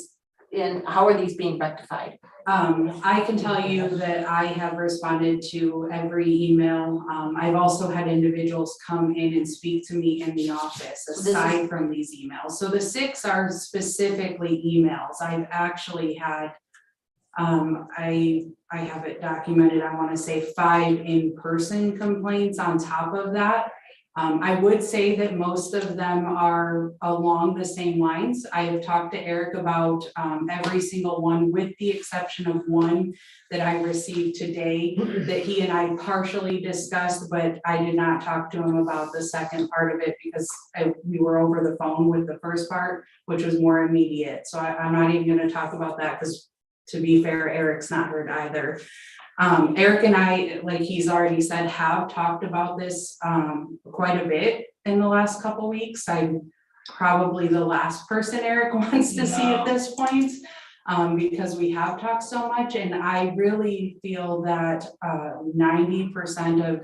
in, how are these being rectified? I can tell you that I have responded to every email. I've also had individuals come in and speak to me in the office aside from these emails. So the 6 are specifically emails. I've actually had, I have it documented, I want to say 5 in-person complaints on top of that. I would say that most of them are along the same lines. I have talked to Eric about every single one, with the exception of one that I received today that he and I partially discussed, but I did not talk to him about the second part of it because we were over the phone with the first part, which was more immediate. So I'm not even going to talk about that because, to be fair, Eric's not heard either. Eric and I, like he's already said, have talked about this quite a bit in the last couple weeks. probably the last person Eric wants to see at this point. Because we have talked so much, and I really feel that 90% of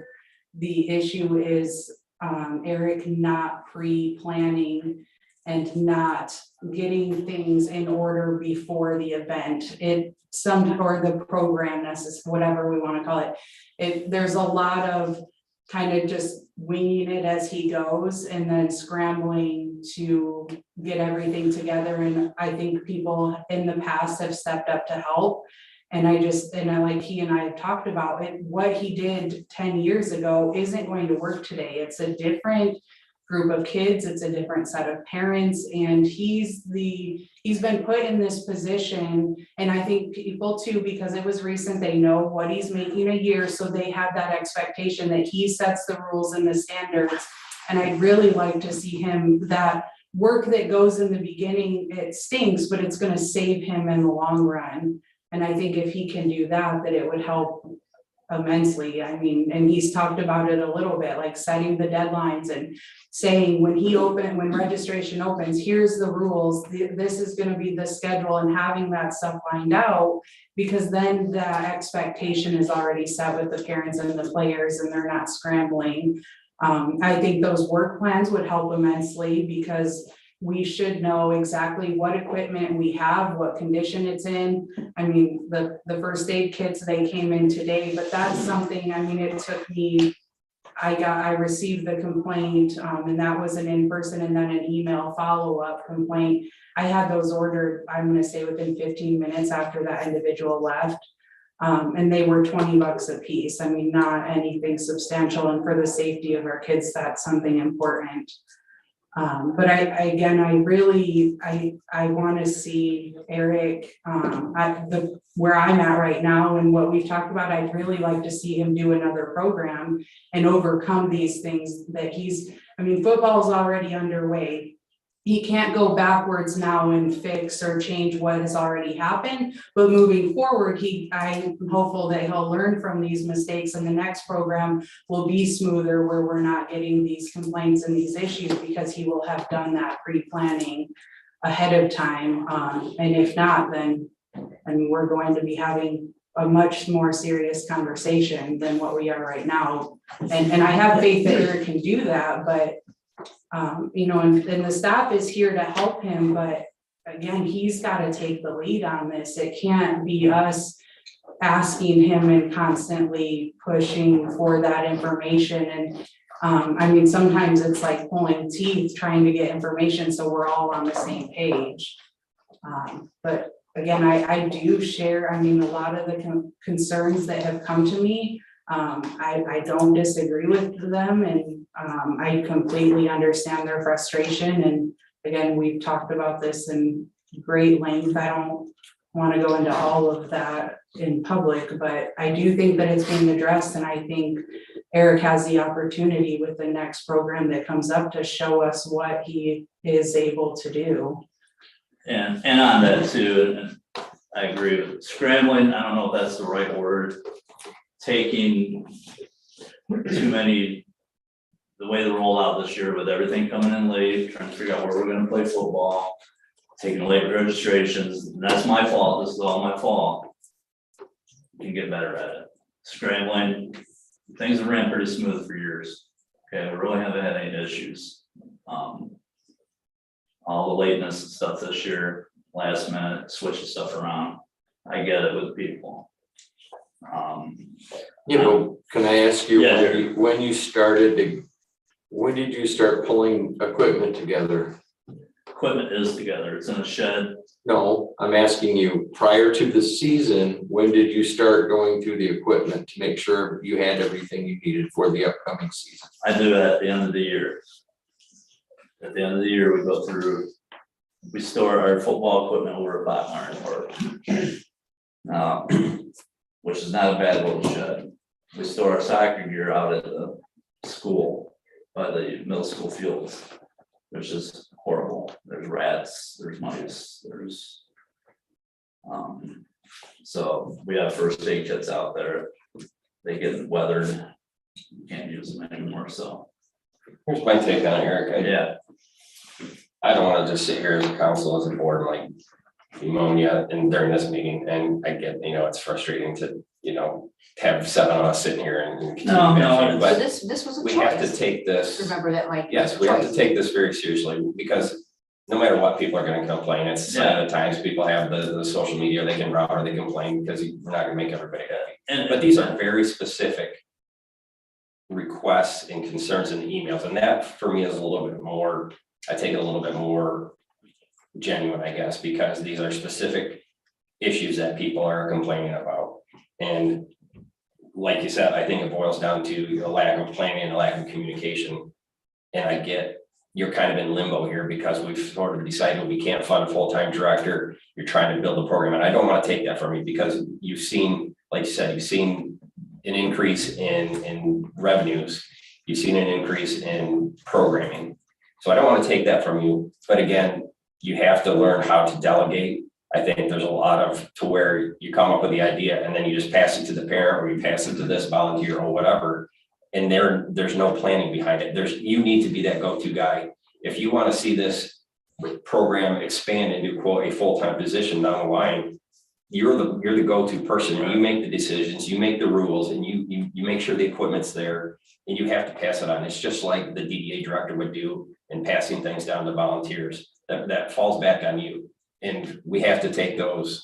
the issue is Eric not pre-planning and not getting things in order before the event. Or the program whatever we want to call it. There's a lot of kind of just winging it as he goes and then scrambling to get everything together. And I think people in the past have stepped up to help. And I like he and I have talked about it, what he did 10 years ago isn't going to work today. It's a different group of kids, it's a different set of parents, and he's been put in this position. And I think people too, because it was recent, they know what he's making a year, so they have that expectation that he sets the rules and the standards. And I'd really like to see him, that work that goes in the beginning, it stinks, but it's going to save him in the long run. And I think if he can do that, that it would help immensely. I mean, and he's talked about it a little bit, like setting the deadlines and saying when registration opens, here's the rules, this is going to be the schedule, and having that stuff lined out, because then the expectation is already set with the parents and the players, and they're not scrambling. I think those work plans would help immensely, because we should know exactly what equipment we have, what condition it's in. I mean, the first aid kits, they came in today, but that's something, I mean, it took me, I received the complaint, and that was an in-person and then an email follow-up complaint. I had those ordered, I'm gonna say within 15 minutes after that individual left. And they were $20 a piece. I mean, not anything substantial, and for the safety of our kids, that's something important. But I really want to see Eric, where I'm at right now and what we've talked about. I'd really like to see him do another program and overcome these things that football's already underway. He can't go backwards now and fix or change what has already happened, but moving forward, I'm hopeful that he'll learn from these mistakes, and the next program will be smoother, where we're not getting these complaints and these issues, because he will have done that pre-planning ahead of time. And if not, then we're going to be having a much more serious conversation than what we are right now. And I have faith that Eric can do that, but and the staff is here to help him, but again, he's got to take the lead on this. It can't be us asking him and constantly pushing for that information. And sometimes it's like pulling teeth trying to get information so we're all on the same page. But again, I do share, a lot of the concerns that have come to me. I don't disagree with them, and I completely understand their frustration. And again, we've talked about this in great length. I don't want to go into all of that in public, but I do think that it's being addressed, and I think Eric has the opportunity with the next program that comes up to show us what he is able to do. And on that too, and I agree with scrambling, I don't know if that's the right word. Taking too many, the way the rollout this year with everything coming in late, trying to figure out where we're gonna play football, taking late registrations, and that's my fault, this is all my fault. You can get better at it. Scrambling, things have ran pretty smooth for years. Okay, we really haven't had any issues. All the lateness and stuff this year, last minute, switching stuff around, I get it with people. Can I ask you, Yeah, when did you start pulling equipment together? equipment is together, it's in a shed. No, I'm asking you, prior to the season, when did you start going through the equipment to make sure you had everything you needed for the upcoming season? I do it at the end of the year. At the end of the year, we go through, we store our football equipment over at Blackmire Park. Which is not a bad little shed. We store our soccer gear out at the school by the middle school fields, which is horrible. There's rats, there's mice, there's so we have first aid kits out there. They get weathered, you can't use them anymore, so. Here's my take on it, Eric. Yeah. I don't wanna just sit here as a council, as a board, like pneumonia and during this meeting, and I get, it's frustrating to, have 7 of us sitting here and continue No, bitching, So but this was a we have to choice. take this. Remember that, Mike. Yes, we have to take this very seriously, because no matter what, people are gonna complain. It's a sign of the times. People have the social media, they can route or they complain because we're not gonna make everybody happy. But these are very specific requests and concerns in the emails, and that for me is a little bit more, I take it a little bit more genuine, I guess, because these are specific issues that people are complaining about. And like you said, I think it boils down to a lack of planning and a lack of communication. And I get, you're kind of in limbo here because we've sort of decided we can't fund a full-time director. You're trying to build a program, and I don't want to take that from you, because you've seen, like you said, you've seen an increase in revenues. You've seen an increase in programming. So I don't want to take that from you, but again, you have to learn how to delegate. I think there's a lot of, to where you come up with the idea and then you just pass it to the parent, or you pass it to this volunteer or whatever. And there's no planning behind it. You need to be that go-to guy. If you want to see this program expand into quote a full-time position down the line, you're the go-to person, and you make the decisions, you make the rules, and you make sure the equipment's there, and you have to pass it on. It's just like the DDA director would do in passing things down to volunteers. That falls back on you. And we have to take those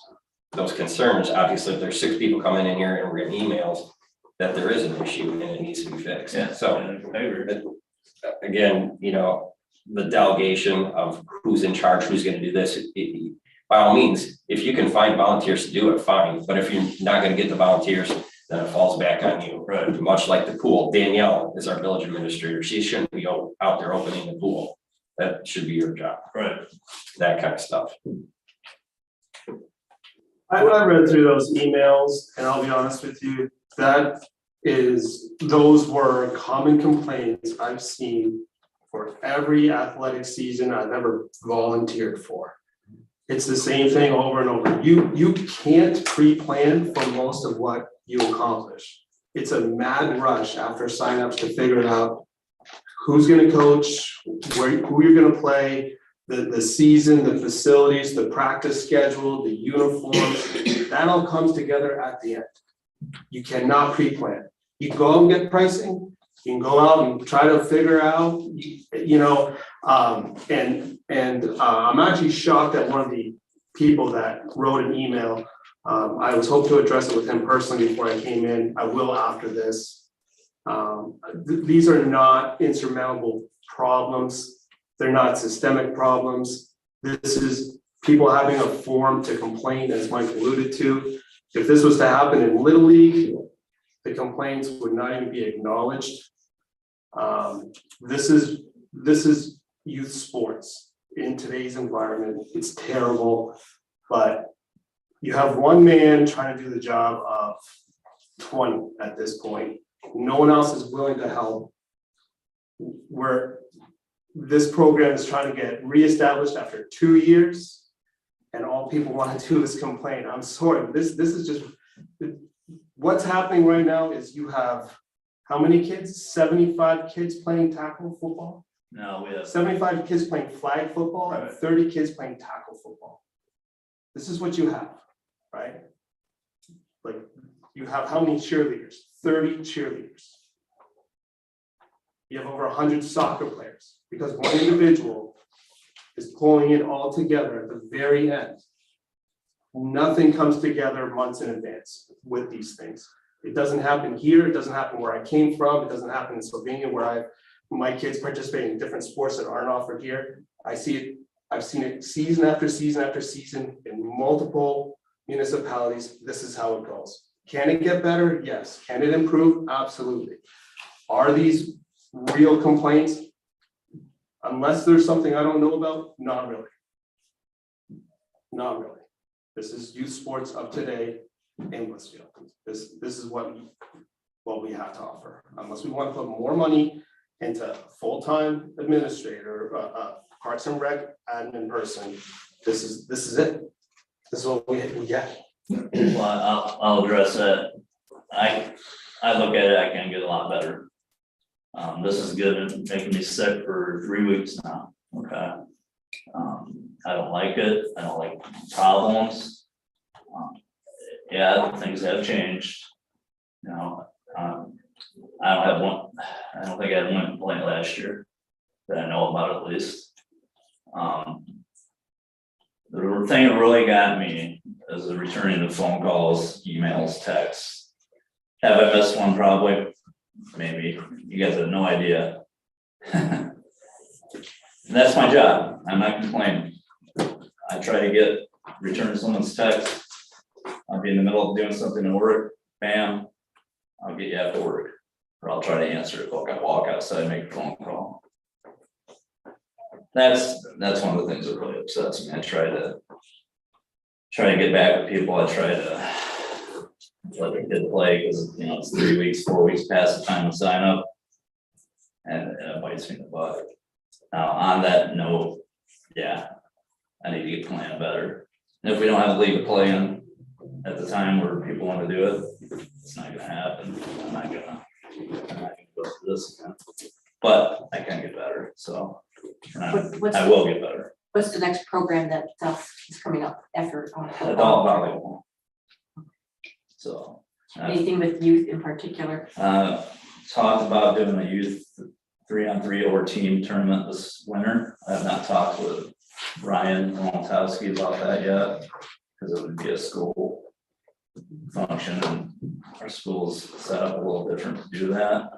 concerns. Obviously, if there's 6 people coming in here and we're getting emails, that there is an issue and it needs to be fixed. Yeah, So I agree. again, the delegation of who's in charge, who's gonna do this, by all means, if you can find volunteers to do it, fine. But if you're not gonna get the volunteers, then it falls back on you. Right. Much like the pool, Danielle is our village administrator. She shouldn't be out there opening the pool. That should be your job. Right. That kind of stuff. I read through those emails, and I'll be honest with you, those were common complaints I've seen for every athletic season I've ever volunteered for. It's the same thing over and over. You can't pre-plan for most of what you accomplish. It's a mad rush after signups to figure out who's gonna coach, who you're gonna play, the season, the facilities, the practice schedule, the uniforms. That all comes together at the end. You cannot pre-plan. You can go out and get pricing, you can go out and try to figure out, I'm actually shocked at one of the people that wrote an email. I was hoping to address it with him personally before I came in. I will after this. These are not insurmountable problems. They're not systemic problems. This is people having a forum to complain, as Mike alluded to. If this was to happen in Little League, the complaints would not even be acknowledged. This is youth sports in today's environment. It's terrible, but you have one man trying to do the job of 20 at this point. No one else is willing to help. Where this program is trying to get reestablished after 2 years, and all people want to do is complain. I'm sorry, this is just what's happening right now. Is you have how many kids? 75 kids playing tackle football. No, we have 75 kids playing flag football and 30 kids playing tackle football. This is what you have, right? Like you have how many cheerleaders? 30 cheerleaders. You have over 100 soccer players because one individual is pulling it all together at the very end. Nothing comes together months in advance with these things. It doesn't happen here. It doesn't happen where I came from. It doesn't happen in Slovenia where my kids participate in different sports that aren't offered here. I've seen it season after season after season in multiple municipalities. This is how it goes. Can it get better? Yes. Can it improve? Absolutely. Are these real complaints? Unless there's something I don't know about, not really. Not really. This is youth sports of today in Blissfield. This is what we have to offer. Unless we want to put more money into full-time administrator, Parks and Rec admin person, this is it. This is what we get. Well, I'll address that. I look at it, I can get a lot better. This is good and making me sick for 3 weeks now, okay? I don't like it, I don't like problems. Yeah, things have changed. You know, I don't think I had one complaint last year that I know about at least. The thing that really got me is the returning of phone calls, emails, texts. Have I missed one? Probably, maybe. You guys have no idea. And that's my job. I'm not complaining. I try to return someone's text. I'll be in the middle of doing something at work, bam, I'll get you after work. Or I'll try to answer it, walk outside and make a phone call. That's one of the things that really upsets me. I try to get back with people. I try to let the kid play because it's 3 weeks, 4 weeks past the time to sign up. And it bites me in the butt. Now on that note, yeah, I need to get playing better. And if we don't have a league to play in at the time where people want to do it, it's not gonna happen. I'm not gonna go through this again. But I can get better, so I will get better. What's the next program that is coming up after? Adult volleyball. So. Anything with youth in particular? Talked about doing a youth 3-on-3 or team tournament this winter. I have not talked with Ryan Waltowski about that yet, because it would be a school function and our school's set up a little different to do that.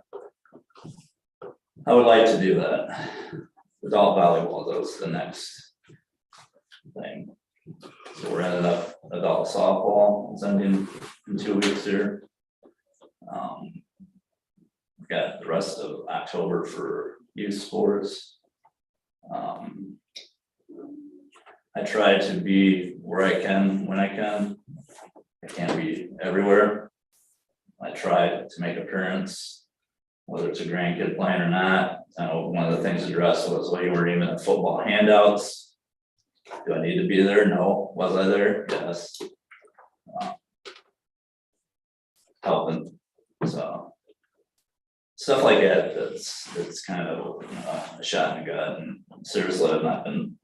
I would like to do that. Adult volleyball though is the next thing. So we're ended up adult softball. It's ending in 2 weeks here. We've got the rest of October for youth sports. I try to be where I can when I can. I can't be everywhere. I try to make appearance, whether it's a grandkid playing or not. I know one of the things addressed was, well, you weren't even at football handouts. Do I need to be there? No. Was I there? Yes. Helping. So stuff like that, it's kind of a shot in the gut. And seriously, I've not been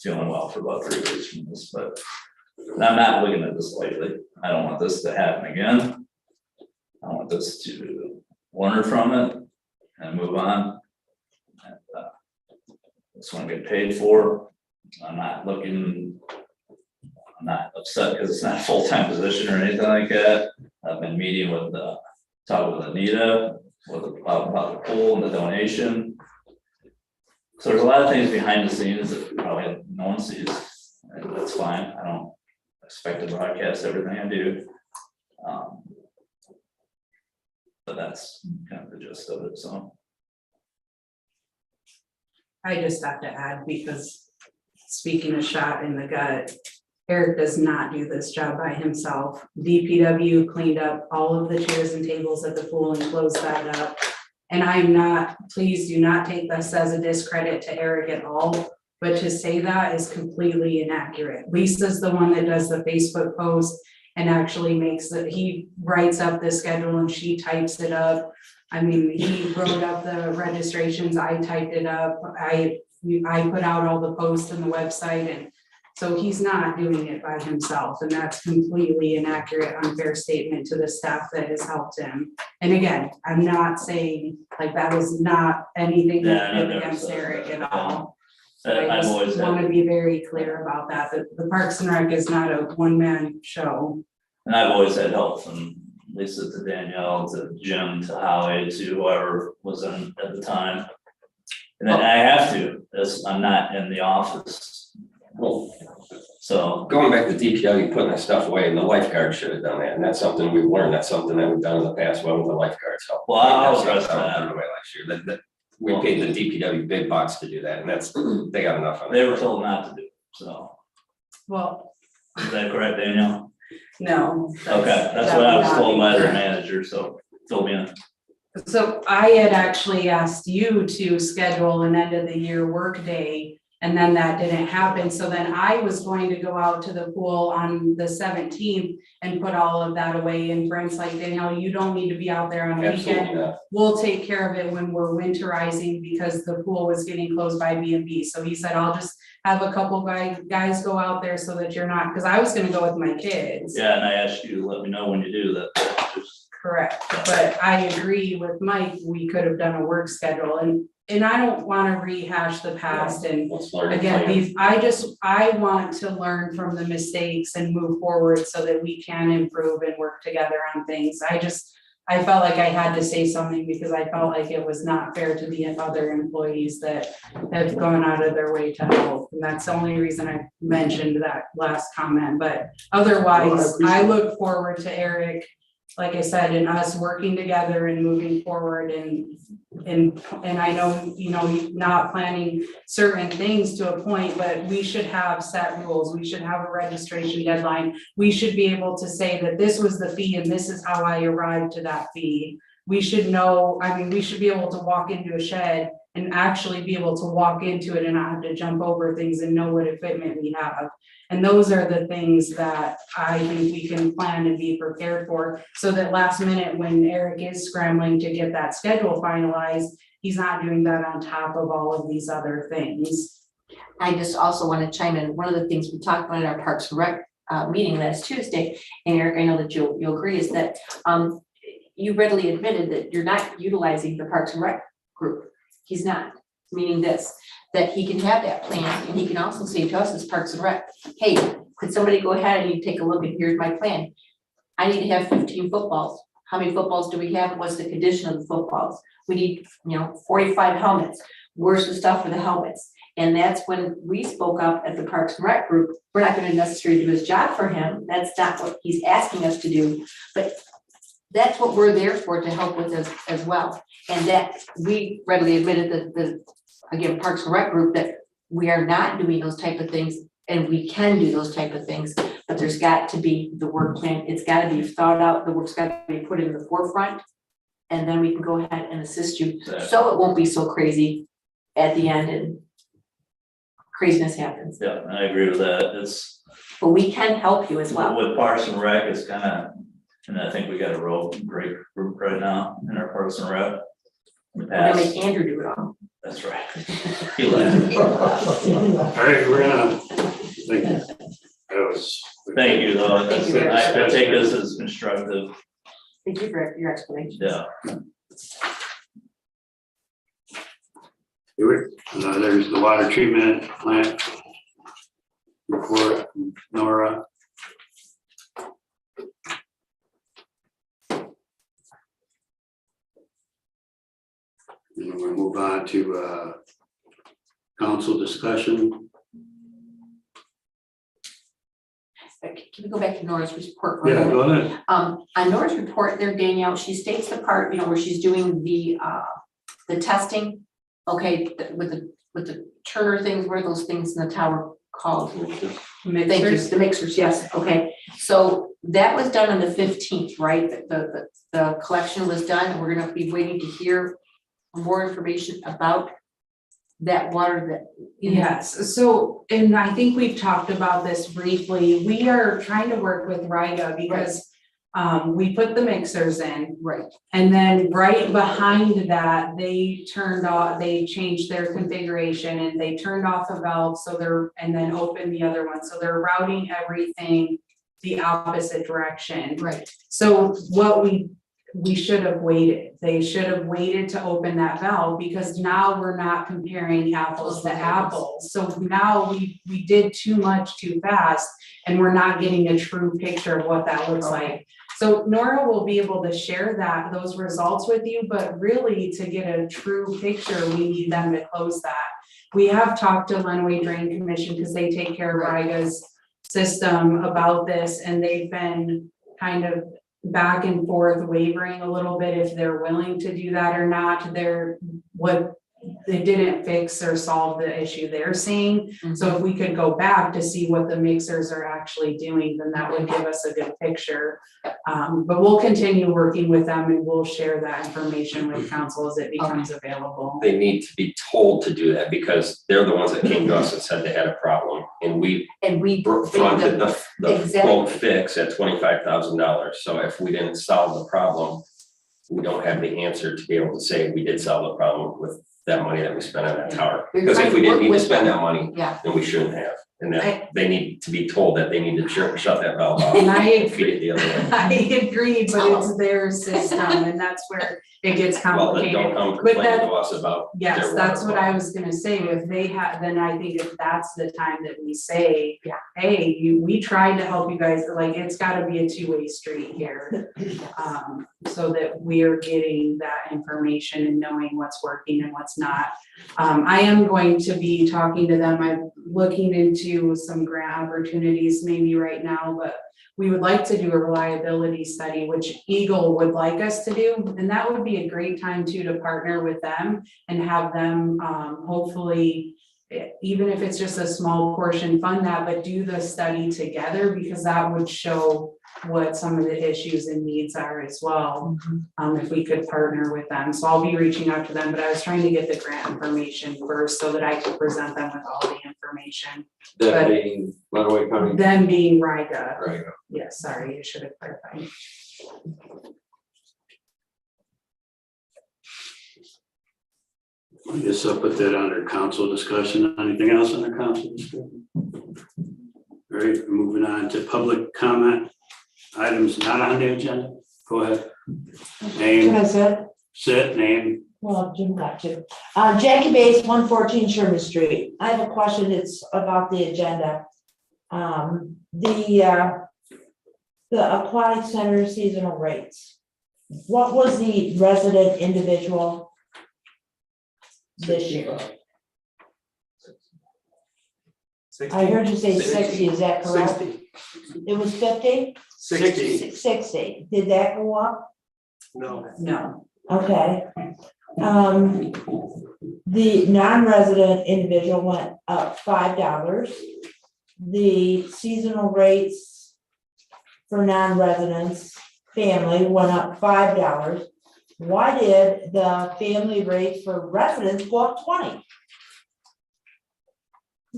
feeling well for about 3 weeks from this, but I'm not looking at this lightly. I don't want this to happen again. I want this to learn from it and move on. And, just want to get paid for. I'm not upset because it's not a full-time position or anything like that. I've been meeting with, talking with Anita about the pool and the donation. So there's a lot of things behind the scenes that probably no one sees, and that's fine. I don't expect to broadcast everything I do. But that's kind of the gist of it, so. I just have to add, because speaking of shot in the gut, Eric does not do this job by himself. DPW cleaned up all of the chairs and tables at the pool and closed that up. And I'm not, please do not take this as a discredit to Eric at all, but to say that is completely inaccurate. Lisa's the one that does the Facebook post and actually makes it, he writes up the schedule and she types it up. I mean, he wrote up the registrations, I typed it up, I put out all the posts on the website, and so he's not doing it by himself, and that's completely inaccurate, unfair statement to the staff that has helped him. And again, I'm not saying, like, that was not anything against Eric at all. So I just want to be very clear about that, that the Parks and Rec is not a one-man show. And I've always had help from Lisa to Danielle to Jim to Holly to whoever was in at the time. And then I have to, as I'm not in the office. Well, so going back to DPW, putting that stuff away, and the lifeguard should have done that, and that's something we've learned, that's something that we've done in the past, well, with the lifeguards help. Well, I'll That's address something that. done away last year, that we paid the DPW big bucks to do that, and that's, they got enough of it. They were told not to do, so, Well, is that correct, Danielle? no. Okay, that's what I was told by their manager, so fill me in. So I had actually asked you to schedule an end of the year work day And then that didn't happen. So then I was going to go out to the pool on the 17th and put all of that away. And Brent's like, Danielle, you don't need to be out there on a Absolutely weekend. not. We'll take care of it when we're winterizing because the pool was getting closed by B&B. So he said, I'll just have a couple guys go out there so that you're not, because I was gonna go with my kids. Yeah, and I asked you to let me know when you do that, but just, Correct, but I agree with Mike, we could have done a work schedule and I don't wanna rehash the past and Let's learn. to again, plan. I want to learn from the mistakes and move forward so that we can improve and work together on things. I felt like I had to say something because I felt like it was not fair to the other employees that have gone out of their way to help. And that's the only reason I mentioned that last comment, but otherwise, I look forward to Eric, like I said, and us working together and moving forward and I know, you know, not planning certain things to a point, but we should have set rules. We should have a registration deadline. We should be able to say that this was the fee and this is how I arrived to that fee. We should know, I mean, we should be able to walk into a shed and actually be able to walk into it and not have to jump over things and know what equipment we have. And those are the things that I think we can plan and be prepared for, so that last minute when Eric is scrambling to get that schedule finalized, he's not doing that on top of all of these other things. I just also want to chime in, one of the things we talked about in our Parks and Rec meeting last Tuesday, and Eric, I know that you'll agree, is that you readily admitted that you're not utilizing the Parks and Rec group. He's not, meaning this, that he can have that plan, and he can also say to us as Parks and Rec, hey, could somebody go ahead and you take a look and here's my plan. I need to have 15 footballs. How many footballs do we have? What's the condition of the footballs? We need, 45 helmets. Where's the stuff for the helmets? And that's when we spoke up at the Parks and Rec group. We're not going to necessarily do his job for him. That's not what he's asking us to do, but that's what we're there for, to help with as well. And that we readily admitted that the, again, Parks and Rec group, that we are not doing those type of things, and we can do those type of things, but there's got to be the work plan. It's got to be thought out. The work's got to be put in the forefront, and then we can go ahead and assist you. So it won't be so crazy at the end and craziness happens. yeah, I agree with that. It's, But we can help you as well. with Parks and Rec, it's kind of, and I think we got a real great group right now in our Parks and Rec. In the We're gonna past. make Andrew do it all. That's right. He left. All right, we're gonna, thank you. That was. Thank you, though. Thank you very much. I take this as constructive, Thank you for your explanation. yeah. There's the water treatment plant report, Nora. And we'll move on to council discussion. Can we go back to Nora's report? for a Yeah, moment? go ahead. On Nora's report there, Danielle, she states the part, where she's doing the testing, okay, with the Turner things, where are those things in the tower called? Thank you, the mixers, yes, okay. So that was done on the 15th, right? The collection was done, and we're gonna be waiting to hear more information about that water that. Yes, so, and I think we've talked about this briefly. We are trying to work with Riga because we put the mixers in. Right. And then right behind that, they changed their configuration and they turned off a valve, and then opened the other one. So they're routing everything the opposite direction. Right. So what we should have waited. They should have waited to open that valve, because now we're not comparing apples to apples. So now we did too much too fast, and we're not getting a true picture of what that looks like. So Nora will be able to share those results with you, but really to get a true picture, we need them to close that. We have talked to Lenway Drain Commission, because they take care of Riga's system about this, and they've been kind of back and forth wavering a little bit if they're willing to do that or not. they didn't fix or solve the issue they're seeing. So if we could go back to see what the mixers are actually doing, then that would give us a good picture. But we'll continue working with them and we'll share that information with council as it becomes available. They need to be told to do that because they're the ones that came to us and said they had a problem and we fronted the Exactly. quote fix at $25,000. So if we didn't solve the problem, we don't have the answer to be able to say we did solve the problem with that money that we spent on that tower. We're Because trying if to we didn't work need to with spend them. that money, Yeah. then we shouldn't have. And that they need to be told that they need to shut that valve off. And I and feed it the other way. I agree, but it's their system and that's where it gets Well, then complicated. don't come But complain that- to us about. Yes, their that's water what I bill. was gonna say, if they have, then I think if that's the time that we say, hey, we tried to help you guys, like, it's gotta be a two-way street here. So that we're getting that information and knowing what's working and what's not. I am going to be talking to them, I'm looking into some grant opportunities maybe right now, but we would like to do a reliability study, which Eagle would like us to do, and that would be a great time too to partner with them and have them hopefully, even if it's just a small portion, fund that, but do the study together because that would show what some of the issues and needs are as well. If we could partner with them. So I'll be reaching out to them, but I was trying to get the grant information first so that I could present them with all the information. That being Nottaway County. Them being Riga. Right. Yes, sorry, I should have clarified. I guess I'll put that under council discussion. Anything else under council discussion? All right, moving on to public comment. Items not on the agenda. Go ahead. Can Name, I sit? name. Well, Jim got to. Jackie Bates, 114 Sherman Street. I have a question. It's about the agenda. The Aquatic Center seasonal rates. What was the resident individual this year? I heard you say 60, is that correct? 60. It was 50? 60. 60. Did that go up? No. No. Okay. The non-resident individual went up $5. The seasonal rates for non-residents, family went up $5. Why did the family rate for residents go up 20?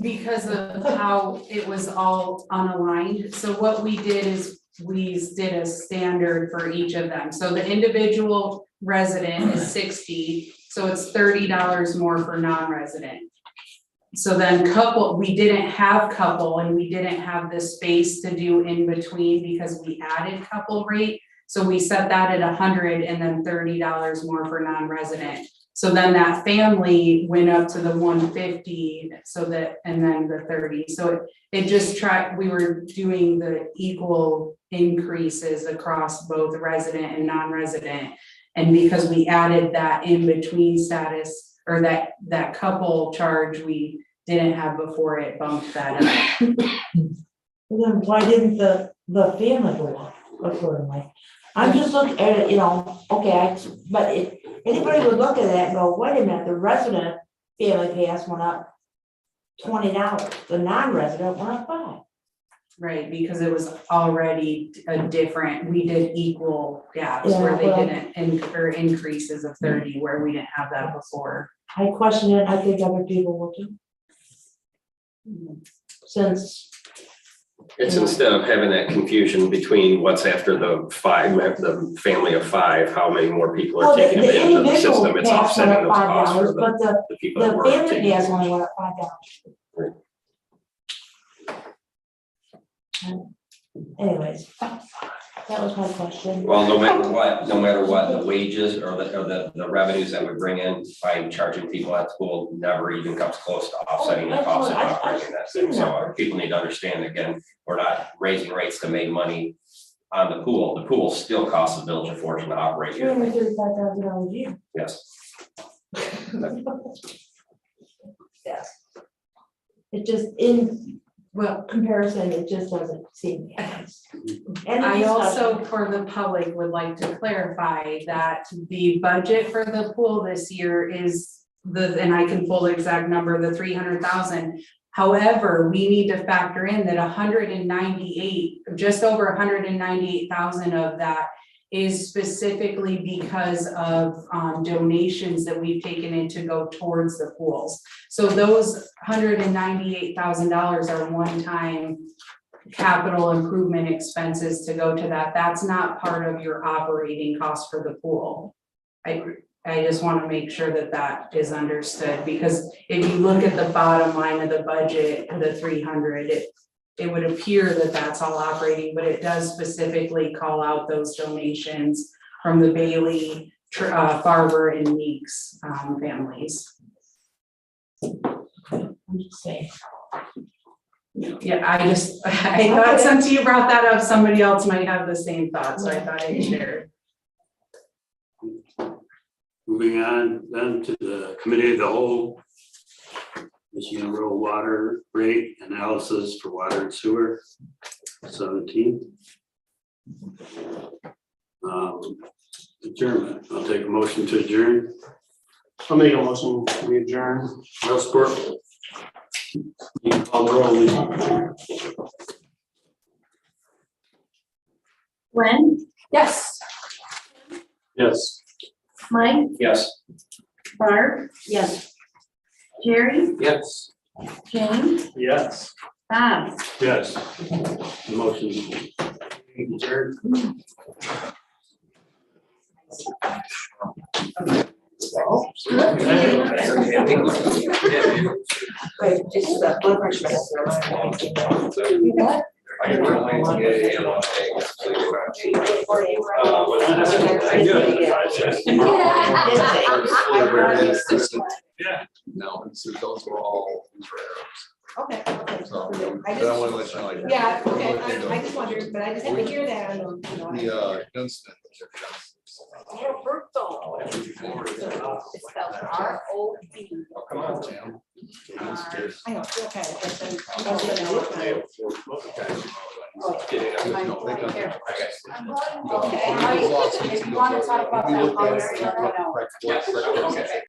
Because of how it was all unaligned. So what we did is we did a standard for each of them. So the individual resident is 60, so it's $30 more for non-resident. So then couple, we didn't have couple and we didn't have the space to do in between because we added couple rate. So we set that at 100 and then $30 more for non-resident. So then that family went up to the 150, so that, and then the 30. So it just tried, we were doing the equal increases across both resident and non-resident. And because we added that in-between status or that couple charge we didn't have before, it bumped that up. Well, then why didn't the family go up accordingly? I'm just looking at it, okay, but if anybody would look at that and go, wait a minute, the resident family pass went up $20, the non-resident went up $5. Right, because it was already a different, we did equal gaps Yeah, where they well- didn't, or increases of 30 where we didn't have that before. I question it, I think other people will too. Since, It's instead of having that confusion between what's after the family of 5, how many more people are well, taking the advantage of the individual system, it's pass went offsetting up those costs for $5, but the people that the were family taking pass advantage. only went up $5. Anyways, that was my question. Well, no matter what, the wages or the revenues that we bring in by charging people at school never even comes close to offsetting the cost of operating that thing. So people need to understand, again, we're not raising rates to make money on the pool. The pool still costs the village a fortune to operate here. $335,000 a year. Yes. Yeah. It just, in comparison, it just doesn't seem. And I also, for the public, would like to clarify that the budget for the pool this year is and I can pull the exact number, the 300,000. However, we need to factor in that 198, just over 198,000 of that is specifically because of donations that we've taken in to go towards the pools. So those $198,000 are one-time capital improvement expenses to go to that. That's not part of your operating cost for the pool. I just want to make sure that that is understood, because if you look at the bottom line of the budget, the 300, it would appear that that's all operating, but it does specifically call out those donations from the Bailey, Farber and Meeks families. I'm just saying. Yeah, I thought since you brought that up, somebody else might have the same thought, so I thought I'd share. Moving on then to the committee of the whole. Michigan Rural Water Rate Analysis for Water and Sewer, 17. Adjournment. I'll take a motion to adjourn. I'll make a motion, we adjourn. I'll support. You can call the roll, Lee. Gwen, Yes. Yes. Mike, Yes. Barb, Yes. Jerry, Yes. James, Yes. Bob. Yes. Motion adjourned. Wait, just the blood pressure medicine. You got Yeah. No, so those were all. Okay, okay. So, I but I wanna let you know. like- Yeah, okay, I just wondered, but I just had to hear that. Dunstan. Roberto. It's spelled R-O-B. Oh, come on, Tim. I know, okay. Okay, if you want to talk about that, I'll let you know. Yes.